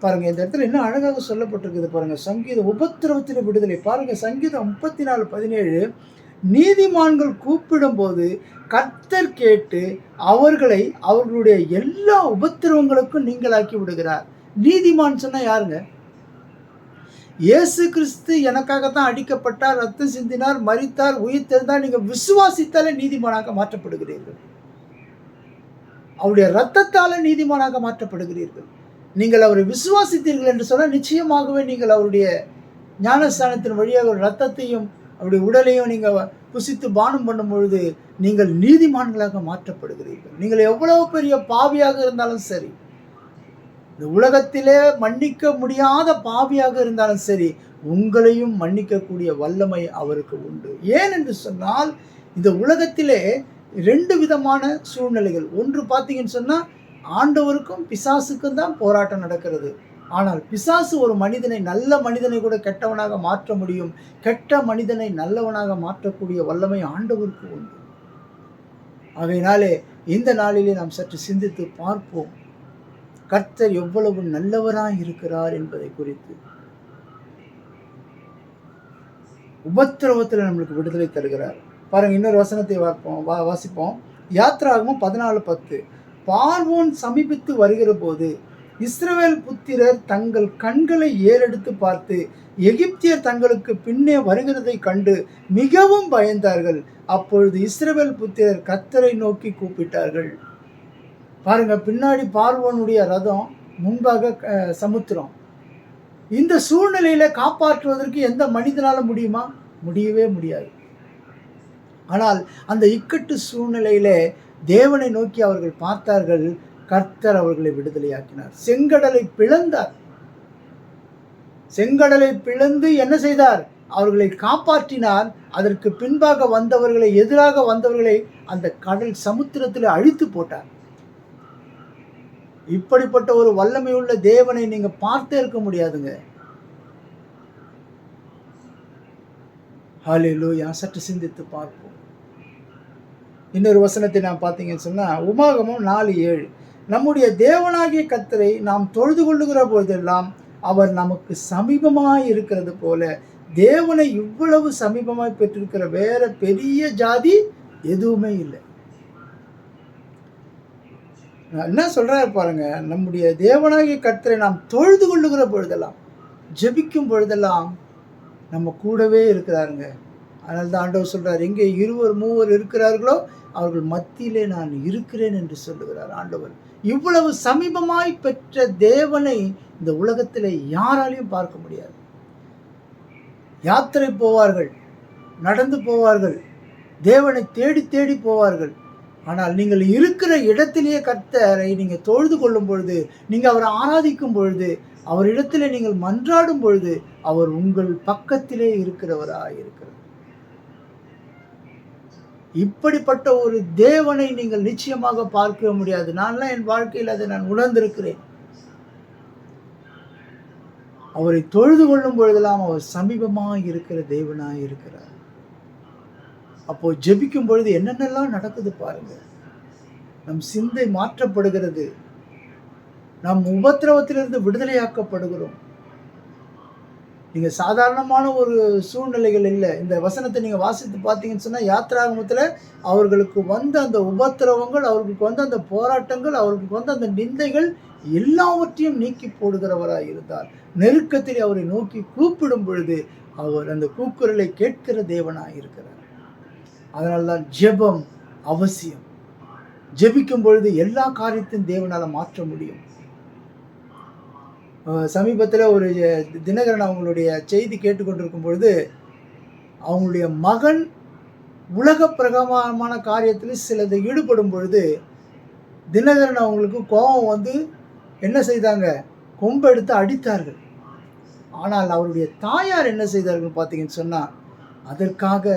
பாருங்க, இந்த இடத்துல என்ன அழகாக சொல்லப்பட்டிருக்குது பாருங்க. சங்கீதம் உபத்திரவத்தில் விடுதலை. பாருங்க, சங்கீதம் 34:17 நீதிமான்கள் கூப்பிடும் போது கர்த்தர் கேட்டு அவர்களை அவர்களுடைய எல்லா உபத்திரவங்களுக்கும் நீங்களாக்கி விடுகிறார். நீதிமான் சொன்னா யாருங்க? இயேசு கிறிஸ்து எனக்காகத்தான் அடிக்கப்பட்டார், ரத்தம் சிந்தினார், மரித்தார், உயிர்த்தெழுந்தார். நீங்க விசுவாசித்தாலே நீதிமானாக மாற்றப்படுகிறீர்கள். அவருடைய ரத்தத்தால நீதிமானாக மாற்றப்படுகிறீர்கள். நீங்கள் அவரை விசுவாசித்தீர்கள் என்று சொன்னால் நிச்சயமாகவே நீங்கள் அவருடைய ஞானஸ்தானத்தின் வழியாக ரத்தத்தையும் அவருடைய உடலையும் நீங்கள் புசித்து பானம் பண்ணும் பொழுது நீங்கள் நீதிமான்களாக மாற்றப்படுகிறீர்கள். நீங்கள் எவ்வளவு பெரிய பாவியாக இருந்தாலும் சரி, இந்த உலகத்திலே மன்னிக்க முடியாத பாவியாக இருந்தாலும் சரி, உங்களையும் மன்னிக்கக்கூடிய வல்லமை அவருக்கு உண்டு. ஏன் என்று சொன்னால், இந்த உலகத்திலே 2 விதமான சூழ்நிலைகள். ஒன்று பார்த்தீங்கன்னு சொன்னால், ஆண்டவருக்கும் பிசாசுக்கும் தான் போராட்டம் நடக்கிறது. ஆனால் பிசாசு ஒரு மனிதனை, நல்ல மனிதனை கூட கெட்டவனாக மாற்ற முடியும். கெட்ட மனிதனை நல்லவனாக மாற்றக்கூடிய வல்லமை ஆண்டவருக்கு உண்டு. ஆகையினாலே இந்த நாளிலே நாம் சற்று சிந்தித்து பார்ப்போம், கர்த்தர் எவ்வளவு நல்லவராய் இருக்கிறார் என்பதை குறித்து. உபத்திரவத்தில் நம்மளுக்கு விடுதலை தருகிறார். பாருங்க, இன்னொரு வசனத்தை வாசிப்போம். யாத்ராகமம் 14:10. பார்வோன் சமீபித்து வருகிற போது இஸ்ரவேல் புத்திரர் தங்கள் கண்களை ஏறெடுத்து பார்த்து எகிப்தியர் தங்களுக்கு பின்னே வருகிறதை கண்டு மிகவும் பயந்தார்கள். அப்பொழுது இஸ்ரவேல் புத்திரர் கர்த்தரை நோக்கி கூப்பிட்டார்கள். பாருங்க, பின்னாடி பார்வோனுடைய ரதம், முன்பாக சமுத்திரம். இந்த சூழ்நிலையில காப்பாற்றுவதற்கு எந்த மனிதனால முடியுமா? முடியவே முடியாது. ஆனால் அந்த இக்கட்டு சூழ்நிலையிலே தேவனை நோக்கி அவர்கள் பார்த்தார்கள். கர்த்தர் அவர்களை விடுதலையாக்கினார். செங்கடலை பிளந்தார். செங்கடலை பிளந்து என்ன செய்தார்? அவர்களை காப்பாற்றினார். அதற்கு பின்பாக வந்தவர்களை, எதிராக வந்தவர்களை அந்த கடல் சமுத்திரத்தில் அழித்து போட்டார். இப்படிப்பட்ட ஒரு வல்லமையுள்ள தேவனை நீங்க பார்த்தே இருக்க முடியாதுங்க. ஹல்லேலூயா. சற்று சிந்தித்து பார்ப்போம். இன்னொரு வசனத்தை நான் பார்த்தீங்கன்னு சொன்னா, உபாகமம் 4:7. நம்முடைய தேவனாகிய கர்த்தரை நாம் தொழுது கொள்ளுகிற போதெல்லாம் அவர் நமக்கு சமீபமாய் இருக்கிறது போல, தேவனை இவ்வளவு சமீபமாய் பெற்றிருக்கிற வேற பெரிய ஜாதி எதுவுமே இல்லை. என்ன சொல்றாரு பாருங்க, நம்முடைய தேவனாகிய கர்த்தரை நாம் தொழுது கொள்ளுகிற பொழுதெல்லாம், ஜெபிக்கும் பொழுதெல்லாம் நம்ம கூடவே இருக்கிறாருங்க. அதனால தான் ஆண்டவர் சொல்றார், எங்கே 2-3 இருக்கிறார்களோ அவர்கள் மத்தியிலே நான் இருக்கிறேன் என்று சொல்லுகிறார் ஆண்டவர். இவ்வளவு சமீபமாய் பெற்ற தேவனை இந்த உலகத்திலே யாராலையும் பார்க்க முடியாது. யாத்திரை போவார்கள், நடந்து போவார்கள், தேவனை தேடி தேடி போவார்கள். ஆனால் நீங்கள் இருக்கிற இடத்திலேயே கர்த்தரை நீங்கள் தொழுது கொள்ளும் பொழுது, நீங்கள் அவரை ஆராதிக்கும் பொழுது, அவரிடத்திலே நீங்கள் மன்றாடும் பொழுது, அவர் உங்கள் பக்கத்திலே இருக்கிறவராய் இருக்கிறார். இப்படிப்பட்ட ஒரு தேவனை நீங்கள் நிச்சயமாக பார்க்க முடியாது. நான்லாம் என் வாழ்க்கையில் அதை நான் உணர்ந்திருக்கிறேன். அவரை தொழுது கொள்ளும் பொழுதெல்லாம் அவர் சமீபமாக இருக்கிற தேவனாய் இருக்கிறார். அப்போ ஜெபிக்கும் பொழுது என்னென்னலாம் நடக்குது பாருங்க. நம் சிந்தை மாற்றப்படுகிறது. நம் உபத்திரவத்திலிருந்து விடுதலையாக்கப்படுகிறோம். நீங்க சாதாரணமான ஒரு சூழ்நிலைகள் இல்லை. இந்த வசனத்தை நீங்க வாசித்து பார்த்தீங்கன்னு சொன்னா, யாத்ராகமத்துல அவர்களுக்கு வந்த அந்த உபத்திரவங்கள், அவர்களுக்கு வந்த அந்த போராட்டங்கள், அவர்களுக்கு வந்த அந்த நிந்தைகள் எல்லாவற்றையும் நீக்கி போடுகிறவராய் இருந்தார். நெருக்கத்தில் அவரை நோக்கி கூப்பிடும் பொழுது அவர் அந்த கூக்குரலை கேட்கிற தேவனாய் இருக்கிறார். அதனால்தான் ஜெபம் அவசியம். ஜெபிக்கும் பொழுது எல்லா காரியத்தையும் தேவனால மாற்ற முடியும். சமீபத்தில் ஒரு தினகரன் அவங்களுடைய செய்தி கேட்டுக்கொண்டிருக்கும் பொழுது, அவங்களுடைய மகன் உலக பிரகாரமான காரியத்தில் சிலது ஈடுபடும் பொழுது தினகரன் அவங்களுக்கு கோபம் வந்து என்ன செய்தாங்க? கொம்பெடுத்து அடித்தார்கள். ஆனால் அவருடைய தாயார் என்ன செய்தார்கள் பார்த்தீங்கன்னு சொன்னால், அதற்காக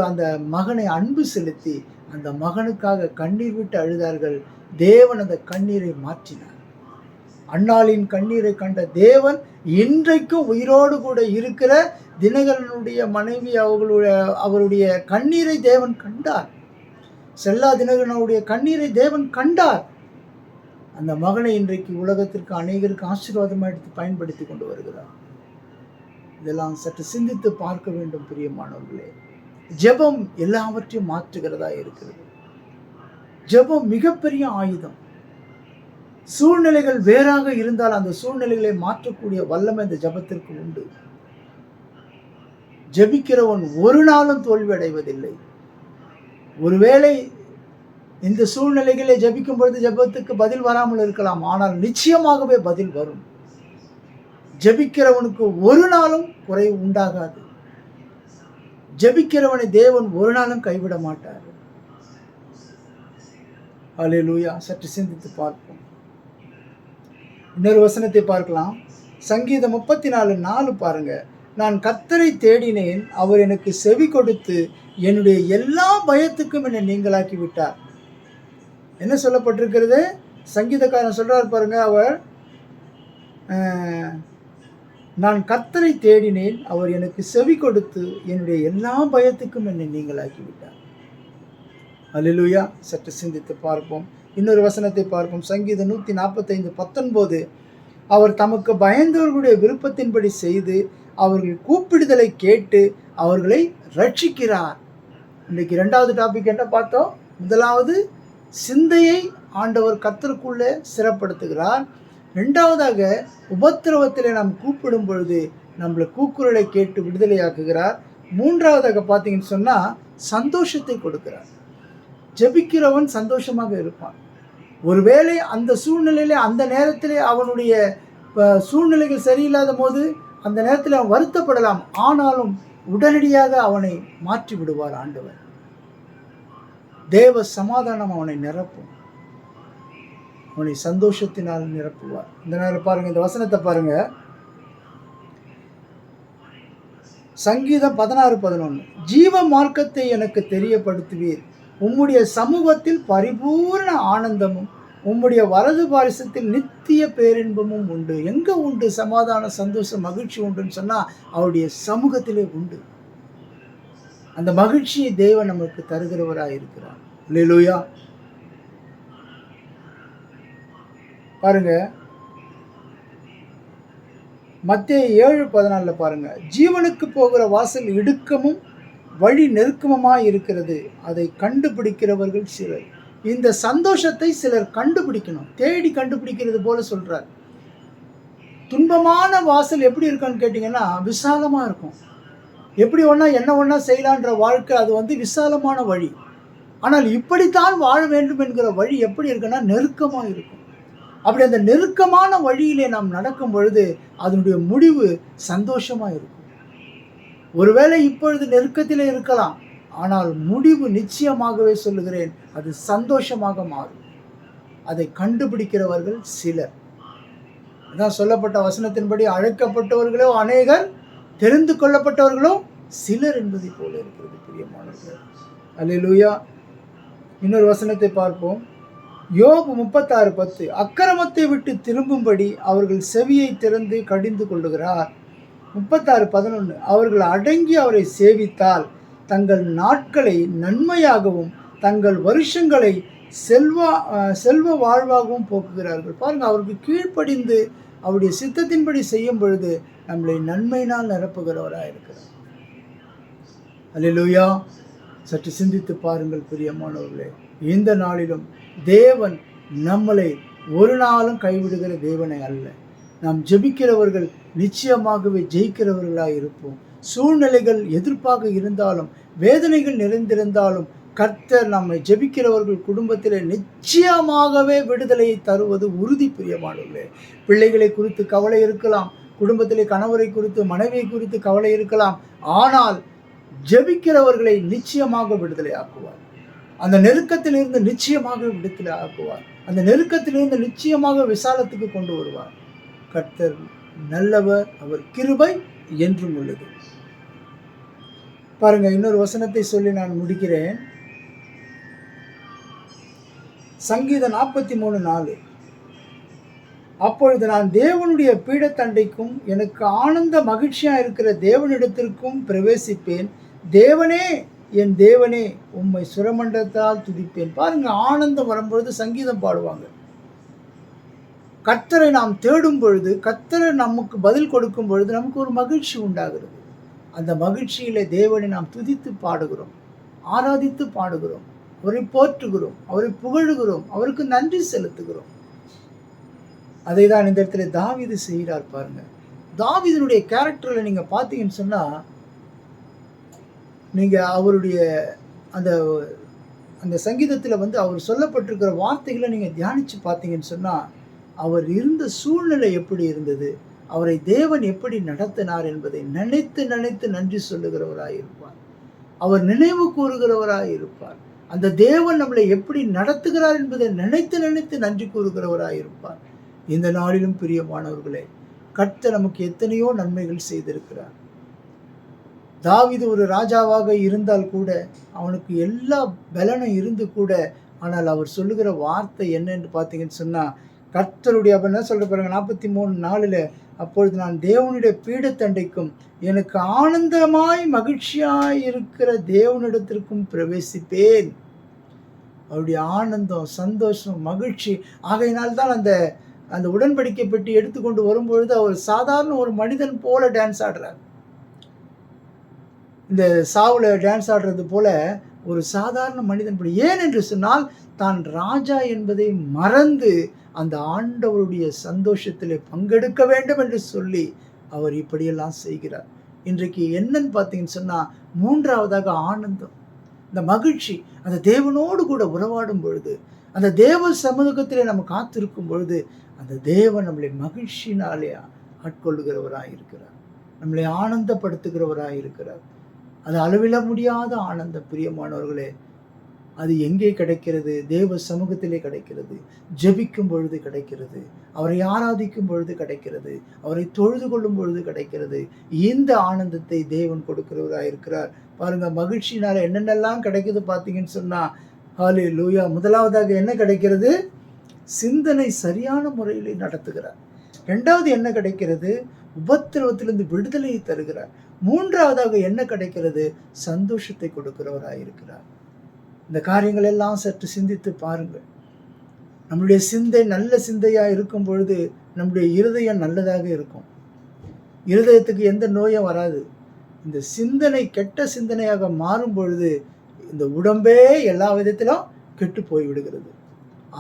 அந்த மகனை அன்பு செலுத்தி அந்த மகனுக்காக கண்ணீர் விட்டு அழுதார்கள். தேவன் அந்த கண்ணீரை மாற்றினார். அன்னாளின் கண்ணீரை கண்ட தேவன் இன்றைக்கும் உயிரோடு கூட இருக்கிற தினகரனுடைய மனைவி அவருடைய கண்ணீரை தேவன் கண்டார். செல்லா தினகரனுடைய கண்ணீரை தேவன் கண்டார். அந்த மகனை இன்றைக்கு உலகத்திற்கு அநேகருக்கு ஆசீர்வாதமாக எடுத்து பயன்படுத்தி கொண்டு வருகிறார். இதெல்லாம் சற்று சிந்தித்து பார்க்க வேண்டும் பிரியமானவர்களே. ஜெபம் எல்லாவற்றையும் மாற்றுகிறதா இருக்கிறது. ஜெபம் மிகப்பெரிய ஆயுதம். சூழ்நிலைகள் வேறாக இருந்தால் அந்த சூழ்நிலைகளை மாற்றக்கூடிய வல்லமை இந்த ஜெபத்திற்கு உண்டு. ஜெபிக்கிறவன் ஒரு நாளும் தோல்வி அடைவதில்லை. ஒருவேளை இந்த சூழ்நிலைகளை ஜெபிக்கும் பொழுது ஜெபத்துக்கு பதில் வராமல் இருக்கலாம், ஆனால் நிச்சயமாகவே பதில் வரும். ஜெபிக்கிறவனுக்கு ஒரு நாளும் குறை உண்டாகாது. ஜெபிக்கிறவனை தேவன் ஒரு நாளும் கைவிட மாட்டார். அல்லேலூயா. சற்று சிந்தித்து பார்ப்போம். இன்னொரு வசனத்தை பார்க்கலாம். சங்கீதம் 34:4 பாருங்க. நான் கர்த்தரை தேடினேன், அவர் எனக்கு செவி கொடுத்து என்னுடைய எல்லா பயத்துக்கும் என்னை நீங்களாக்கி விட்டார். என்ன சொல்லப்பட்டிருக்கிறது? சங்கீதக்காரன் சொல்றார் பாருங்க, அவர் நான் கர்த்தரை தேடினேன், அவர் எனக்கு செவி கொடுத்து என்னுடைய எல்லா பயத்துக்கும் என்னை நீங்களாக்கி விட்டார். அல்லேலூயா. சற்று சிந்தித்து பார்ப்போம். இன்னொரு வசனத்தை பார்ப்போம். சங்கீதம் 145:19. அவர் தமக்கு பயந்தவர்களுடைய விருப்பத்தின்படி செய்து அவர்கள் கூப்பிடுதலை கேட்டு அவர்களை ரட்சிக்கிறார். இன்னைக்கு 2வது டாபிக் என்ன பார்த்தோம்? முதலாவது சிந்தையை ஆண்டவர் கர்த்தருக்குள்ளே ஸ்திரப்படுத்துகிறார். 2வதாக உபத்திரவத்திலே நாம் கூப்பிடும் பொழுது நம்மளை கூக்குரலை கேட்டு விடுதலையாக்குகிறார். 3வதாக பார்த்தீங்கன்னு சொன்னால் சந்தோஷத்தை கொடுக்கிறார். ஜெபிக்கிறவன் சந்தோஷமாக இருப்பான். ஒருவேளை அந்த சூழ்நிலையிலே அந்த நேரத்திலே அவனுடைய சூழ்நிலைகள் சரியில்லாத போது அந்த நேரத்தில் அவன் வருத்தப்படலாம். ஆனாலும் உடனடியாக அவனை மாற்றி விடுவார் ஆண்டவர். தேவ சமாதானம் அவனை நிரப்பும். அவனை சந்தோஷத்தினால் நிரப்புவார். இந்த நேரம் பாருங்க, இந்த வசனத்தை பாருங்க. சங்கீதம் 16:11. ஜீவ மார்க்கத்தை எனக்கு தெரியப்படுத்துவீர், உம்முடைய சமூகத்தில் பரிபூர்ண ஆனந்தமும் உம்முடைய வலது பாரிசத்தில் நித்திய பேரின்பமும் உண்டு. எங்க உண்டு சமாதான, சந்தோஷம், மகிழ்ச்சி உண்டுன்னு சொன்னா அவருடைய சமூகத்திலே உண்டு. அந்த மகிழ்ச்சியை தேவன் நமக்கு தருகிறவராக இருக்கிறார். அல்லேலூயா. பாருங்க, மத்தேயு 7:14 பாருங்க. ஜீவனுக்கு போகிற வாசல் இடுக்கமும் வழி நெருக்கமுமாய் இருக்கிறது, அதை கண்டுபிடிக்கிறவர்கள் சிலர். இந்த சந்தோஷத்தை சிலர் கண்டுபிடிக்கணும், தேடி கண்டுபிடிக்கிறது போல சொல்றார். துன்பமான வாசல் எப்படி இருக்குன்னு கேட்டிங்கன்னா விசாலமா இருக்கும். எப்படி ஒன்றா என்ன ஒன்றா செய்யலான்ற வாழ்க்கை, அது விசாலமான வழி. ஆனால் இப்படித்தான் வாழ வேண்டும் என்கிற வழி எப்படி இருக்குன்னா நெருக்கமாக இருக்கும். அப்படி அந்த நெருக்கமான வழியிலே நாம் நடக்கும் பொழுது அதனுடைய முடிவு சந்தோஷமாக இருக்கும். ஒருவேளை இப்பொழுது நெருக்கத்திலே இருக்கலாம், ஆனால் முடிவு நிச்சயமாகவே சொல்லுகிறேன், அது சந்தோஷமாக மாறும். அதை கண்டுபிடிக்கிறவர்கள் சிலர். அதான் சொல்லப்பட்ட வசனத்தின்படி அழைக்கப்பட்டவர்களோ அநேகர், தெரிந்து கொள்ளப்பட்டவர்களோ சிலர் என்பதை போல இருக்கிறது பிரியமானவர்களே. அல்லேலூயா. இன்னொரு வசனத்தை பார்ப்போம். யோபு 36:10. அக்கிரமத்தை விட்டு திரும்பும்படி அவர்கள் செவியை திறந்து கடிந்து கொள்ளுகிறார். 36:11. அவர்கள் அடங்கி அவரை சேவித்தால் தங்கள் நாட்களை நன்மையாகவும் தங்கள் வருஷங்களை செல்வ வாழ்வாகவும் போக்குகிறார்கள். பாருங்கள், அவருக்கு கீழ்ப்படிந்து அவருடைய சித்தத்தின்படி செய்யும் பொழுது நம்மளை நன்மையினால் நிரப்புகிறவராக இருக்கிறார். அல்லேலூயா. சற்று சிந்தித்து பாருங்கள் பிரியமானவர்களே. இந்த நாளிலும் தேவன் நம்மளை ஒரு நாளும் கைவிடுகிற தேவனை அல்ல. நாம் ஜெபிக்கிறவர்கள் நிச்சயமாகவே ஜெயிக்கிறவர்களாக இருப்போம். சூழ்நிலைகள் எதிர்ப்பாக இருந்தாலும், வேதனைகள் நிறைந்திருந்தாலும், கர்த்தர் நம்மை ஜெபிக்கிறவர்கள் குடும்பத்தில் நிச்சயமாகவே விடுதலையை தருவது உறுதி பிரியமானவர்களே. பிள்ளைகளை குறித்து கவலை இருக்கலாம், குடும்பத்திலே கணவரை குறித்து, மனைவியை குறித்து கவலை இருக்கலாம். ஆனால் ஜெபிக்கிறவர்களை நிச்சயமாக விடுதலை ஆக்குவார். அந்த நெருக்கத்திலிருந்து நிச்சயமாக விடுதலை ஆக்குவார். அந்த நெருக்கத்திலிருந்து நிச்சயமாக விசாலத்துக்கு கொண்டு வருவார். கர்த்தர் நல்லவர், அவர் கிருபை என்றும் உள்ளது. பாருங்க, இன்னொரு வசனத்தை சொல்லி நான் முடிக்கிறேன். சங்கீதம் 43:4. அப்பொழுது நான் தேவனுடைய பீடத்தண்டைக்கும் எனக்கு ஆனந்த மகிழ்ச்சியா இருக்கிற தேவனிடத்திற்கும் பிரவேசிப்பேன். தேவனே, என் தேவனே, உம்மை சுரமண்டலத்தால் துதிப்பேன். பாருங்க, ஆனந்தம் வரும்பொழுது சங்கீதம் பாடுவாங்க. கர்த்தரை நாம் தேடும் பொழுது, கர்த்தரை நமக்கு பதில் கொடுக்கும் பொழுது நமக்கு ஒரு மகிழ்ச்சி உண்டாகிறது. அந்த மகிழ்ச்சியிலே தேவனை நாம் துதித்து பாடுகிறோம், ஆராதித்து பாடுகிறோம், அவரை போற்றுகிறோம், அவரை புகழுகிறோம், அவருக்கு நன்றி செலுத்துகிறோம். அதை தான் இந்த இடத்துல தாவீது செய்கிறார். பாருங்க, தாவீதினுடைய கேரக்டரில் நீங்கள் பார்த்தீங்கன்னு சொன்னால், நீங்கள் அவருடைய அந்த அந்த சங்கீதத்தில் அவர் சொல்லப்பட்டிருக்கிற வார்த்தைகளை நீங்கள் தியானித்து பார்த்தீங்கன்னு சொன்னால், அவர் இருந்த சூழ்நிலை எப்படி இருந்தது, அவரை தேவன் எப்படி நடத்தினார் என்பதை நினைத்து நினைத்து நன்றி சொல்லுகிறவராக இருப்பார். அவர் நினைவு கூறுகிறவராக இருப்பார். அந்த தேவன் நம்மளை எப்படி நடத்துகிறார் என்பதை நினைத்து நினைத்து நன்றி கூறுகிறவராக இருப்பார். இந்த நாளிலும் பிரியமானவர்களே, கர்த்தர் நமக்கு எத்தனையோ நன்மைகள் செய்திருக்கிறார். தாவீது ஒரு ராஜாவாக இருந்தால் கூட, அவனுக்கு எல்லா பலனும் இருந்து கூட, ஆனால் அவர் சொல்லுகிற வார்த்தை என்னன்னு பார்த்தீங்கன்னு சொன்னால், கர்த்தருடைய அப்ப என்ன சொல்ற பாருங்க 43:4, அப்பொழுது நான் தேவனுடைய பீடத்தண்டைக்கும் எனக்கு ஆனந்தமாய் மகிழ்ச்சியாய் இருக்கிற தேவனிடத்திற்கும் பிரவேசிப்பேன். அவருடைய ஆனந்தம், சந்தோஷம், மகிழ்ச்சி. ஆகையினால்தான் அந்த அந்த உடன்படிக்கை பெட்டி எடுத்துக்கொண்டு வரும்பொழுது அவர் சாதாரண ஒரு மனிதன் போல டான்ஸ் ஆடுறார். இந்த சாவுல டான்ஸ் ஆடுறது போல ஒரு சாதாரண மனிதன் போல. ஏன் என்று சொன்னால் தான் ராஜா என்பதை மறந்து அந்த ஆண்டவருடைய சந்தோஷத்திலே பங்கெடுக்க வேண்டும் என்று சொல்லி அவர் இப்படியெல்லாம் செய்கிறார். இன்றைக்கு என்னன்னு பார்த்தீங்கன்னு சொன்னா, மூன்றாவதாக ஆனந்தம், இந்த மகிழ்ச்சி. அந்த தேவனோடு கூட உறவாடும் பொழுது, அந்த தேவ சமூகத்திலே நம்ம காத்திருக்கும் பொழுது, அந்த தேவன் நம்மளை மகிழ்ச்சியினாலே ஆட்கொள்ளுகிறவராய் இருக்கிறார், நம்மளை ஆனந்தப்படுத்துகிறவராய் இருக்கிறார். அது அளவிட முடியாத ஆனந்தம் பிரியமானவர்களே. அது எங்கே கிடைக்கிறது? தேவ சமூகத்திலே கிடைக்கிறது, ஜெபிக்கும் பொழுது கிடைக்கிறது, அவரை ஆராதிக்கும் பொழுது கிடைக்கிறது, அவரை தொழுது கொள்ளும் பொழுது கிடைக்கிறது. இந்த ஆனந்தத்தை தேவன் கொடுக்கிறவராக இருக்கிறார். பாருங்க, மகிழ்ச்சினால என்னென்னலாம் கிடைக்குது பார்த்தீங்கன்னு சொன்னா, ஹல்லேலூயா. முதலாவதாக என்ன கிடைக்கிறது? சிந்தனை சரியான முறையில் நடத்துகிறார். இரண்டாவது என்ன கிடைக்கிறது? உபத்திரவத்திலிருந்து விடுதலையை தருகிறார். மூன்றாவதாக என்ன கிடைக்கிறது? சந்தோஷத்தை கொடுக்கிறவராக இருக்கிறார். இந்த காரியங்கள் எல்லாம் சற்று சிந்தித்து பாருங்கள். நம்முடைய சிந்தை நல்ல சிந்தையா இருக்கும் பொழுது நம்முடைய இருதயம் நல்லதாக இருக்கும். இருதயத்துக்கு எந்த நோயும் வராது. இந்த சிந்தனை கெட்ட சிந்தனையாக மாறும் பொழுது இந்த உடம்பே எல்லா விதத்திலும் கெட்டு போய் விடுகிறது.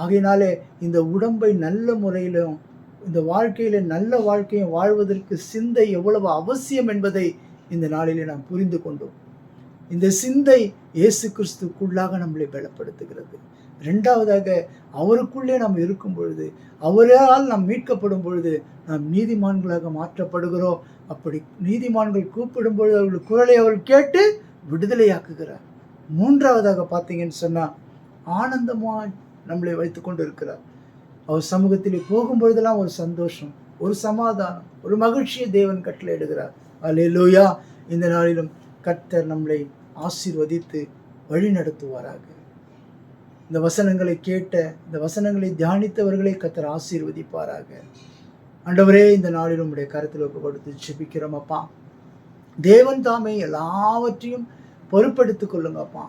ஆகையினாலே இந்த உடம்பை நல்ல முறையிலும் இந்த வாழ்க்கையில நல்ல வாழ்க்கையை வாழ்வதற்கு சிந்தை எவ்வளவு அவசியம் என்பதை இந்த நாளிலே நாம் புரிந்து கொண்டோம். இந்த சிந்தை இயேசு கிறிஸ்துக்குள்ளாக நம்மளை பலப்படுத்துகிறது. இரண்டாவதாக அவருக்குள்ளே நாம் இருக்கும் பொழுது, அவரால் நாம் மீட்கப்படும் பொழுது நாம் நீதிமான்களாக மாற்றப்படுகிறோம். அப்படி நீதிமான்கள் கூப்பிடும் பொழுது அவர்கள் குரலை அவர் கேட்டு விடுதலையாக்குகிறார். மூன்றாவதாக பார்த்தீங்கன்னு சொன்னா, ஆனந்தமாய் நம்மளை வைத்துக் கொண்டு இருக்கிறார். அவர் சமூகத்திலே போகும் பொழுதெல்லாம் ஒரு சந்தோஷம், ஒரு சமாதானம், ஒரு மகிழ்ச்சியை தேவன் கட்டளையிடுகிறார். அல்லேலூயா. இந்த நாளிலும் கர்த்தர் நம்மளை ஆசீர்வதித்து வழி நடத்துவாராக. இந்த வசனங்களை கேட்ட, இந்த வசனங்களை தியானித்தவர்களை கர்த்தர் ஆசீர்வதிப்பாராக. ஆண்டவரே, இந்த நாளிலும் உடைய கருத்தில் ஒப்பு கொடுத்து ஜெபிக்கிறோம் அப்பா. தேவன் தாமே எல்லாவற்றையும் பொறுப்படுத்திக் கொள்ளுங்கப்பா.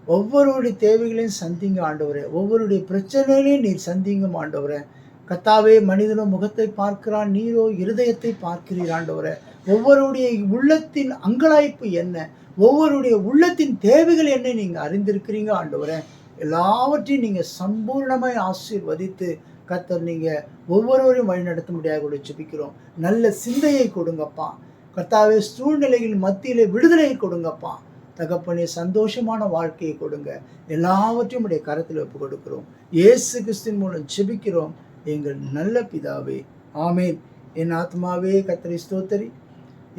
ஒவ்வொருடைய தேவைகளையும் சந்திங்க ஆண்டவரே. ஒவ்வொருடைய பிரச்சனைகளையும் நீர் சந்திங்க ஆண்டவரே. கர்த்தாவே, மனிதனோ முகத்தை பார்க்கிறான், நீரோ இருதயத்தை பார்க்கிறீர் ஆண்டவரே. ஒவ்வொருடைய உள்ளத்தின் அங்கலாய்ப்பு என்ன, ஒவ்வொருடைய உள்ளத்தின் தேவைகள் என்ன நீங்க அறிந்திருக்கிறீங்க ஆண்டவரே. எல்லாவற்றையும் நீங்க சம்பூர்ணமாய் ஆசீர்வதித்து கர்த்தர் நீங்க ஒவ்வொருவரையும் வழி நடத்த முடியாது ஜெபிக்கிறோம். நல்ல சிந்தையை கொடுங்கப்பா கர்த்தாவே. சூழ்நிலைகள் மத்தியிலே விடுதலையை கொடுங்கப்பா தகப்பனே. சந்தோஷமான வாழ்க்கையை கொடுங்க. எல்லாவற்றையும் உடைய கரத்தில் ஒப்பு கொடுக்கிறோம். இயேசு கிறிஸ்துவின் மூலம் ஜெபிக்கிறோம் எங்கள் நல்ல பிதாவே, ஆமேன். என் ஆத்மாவே கர்த்தரை ஸ்தோத்தரி,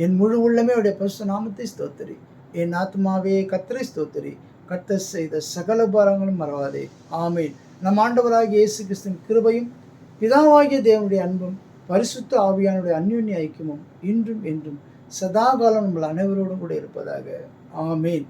என் முழு உள்ளமே உடைய பரிசுத்த நாமத்தை ஸ்தோத்தரி. என் ஆத்மாவே கர்த்தரை ஸ்தோத்தரி, கர்த்தர் செய்த சகல பாரங்களும் மறவாதே, ஆமேன். நம் ஆண்டவராகிய இயேசு கிறிஸ்துவின் கிருபையும் பிதாவாகிய தேவனுடைய அன்பும் பரிசுத்த ஆவியானுடைய அந்யோன்ய ஐக்கியமும் இன்றும் என்றும் சதாகாலம் உங்கள் அனைவரோடும் கூட இருப்பதாக, ஆமேன்.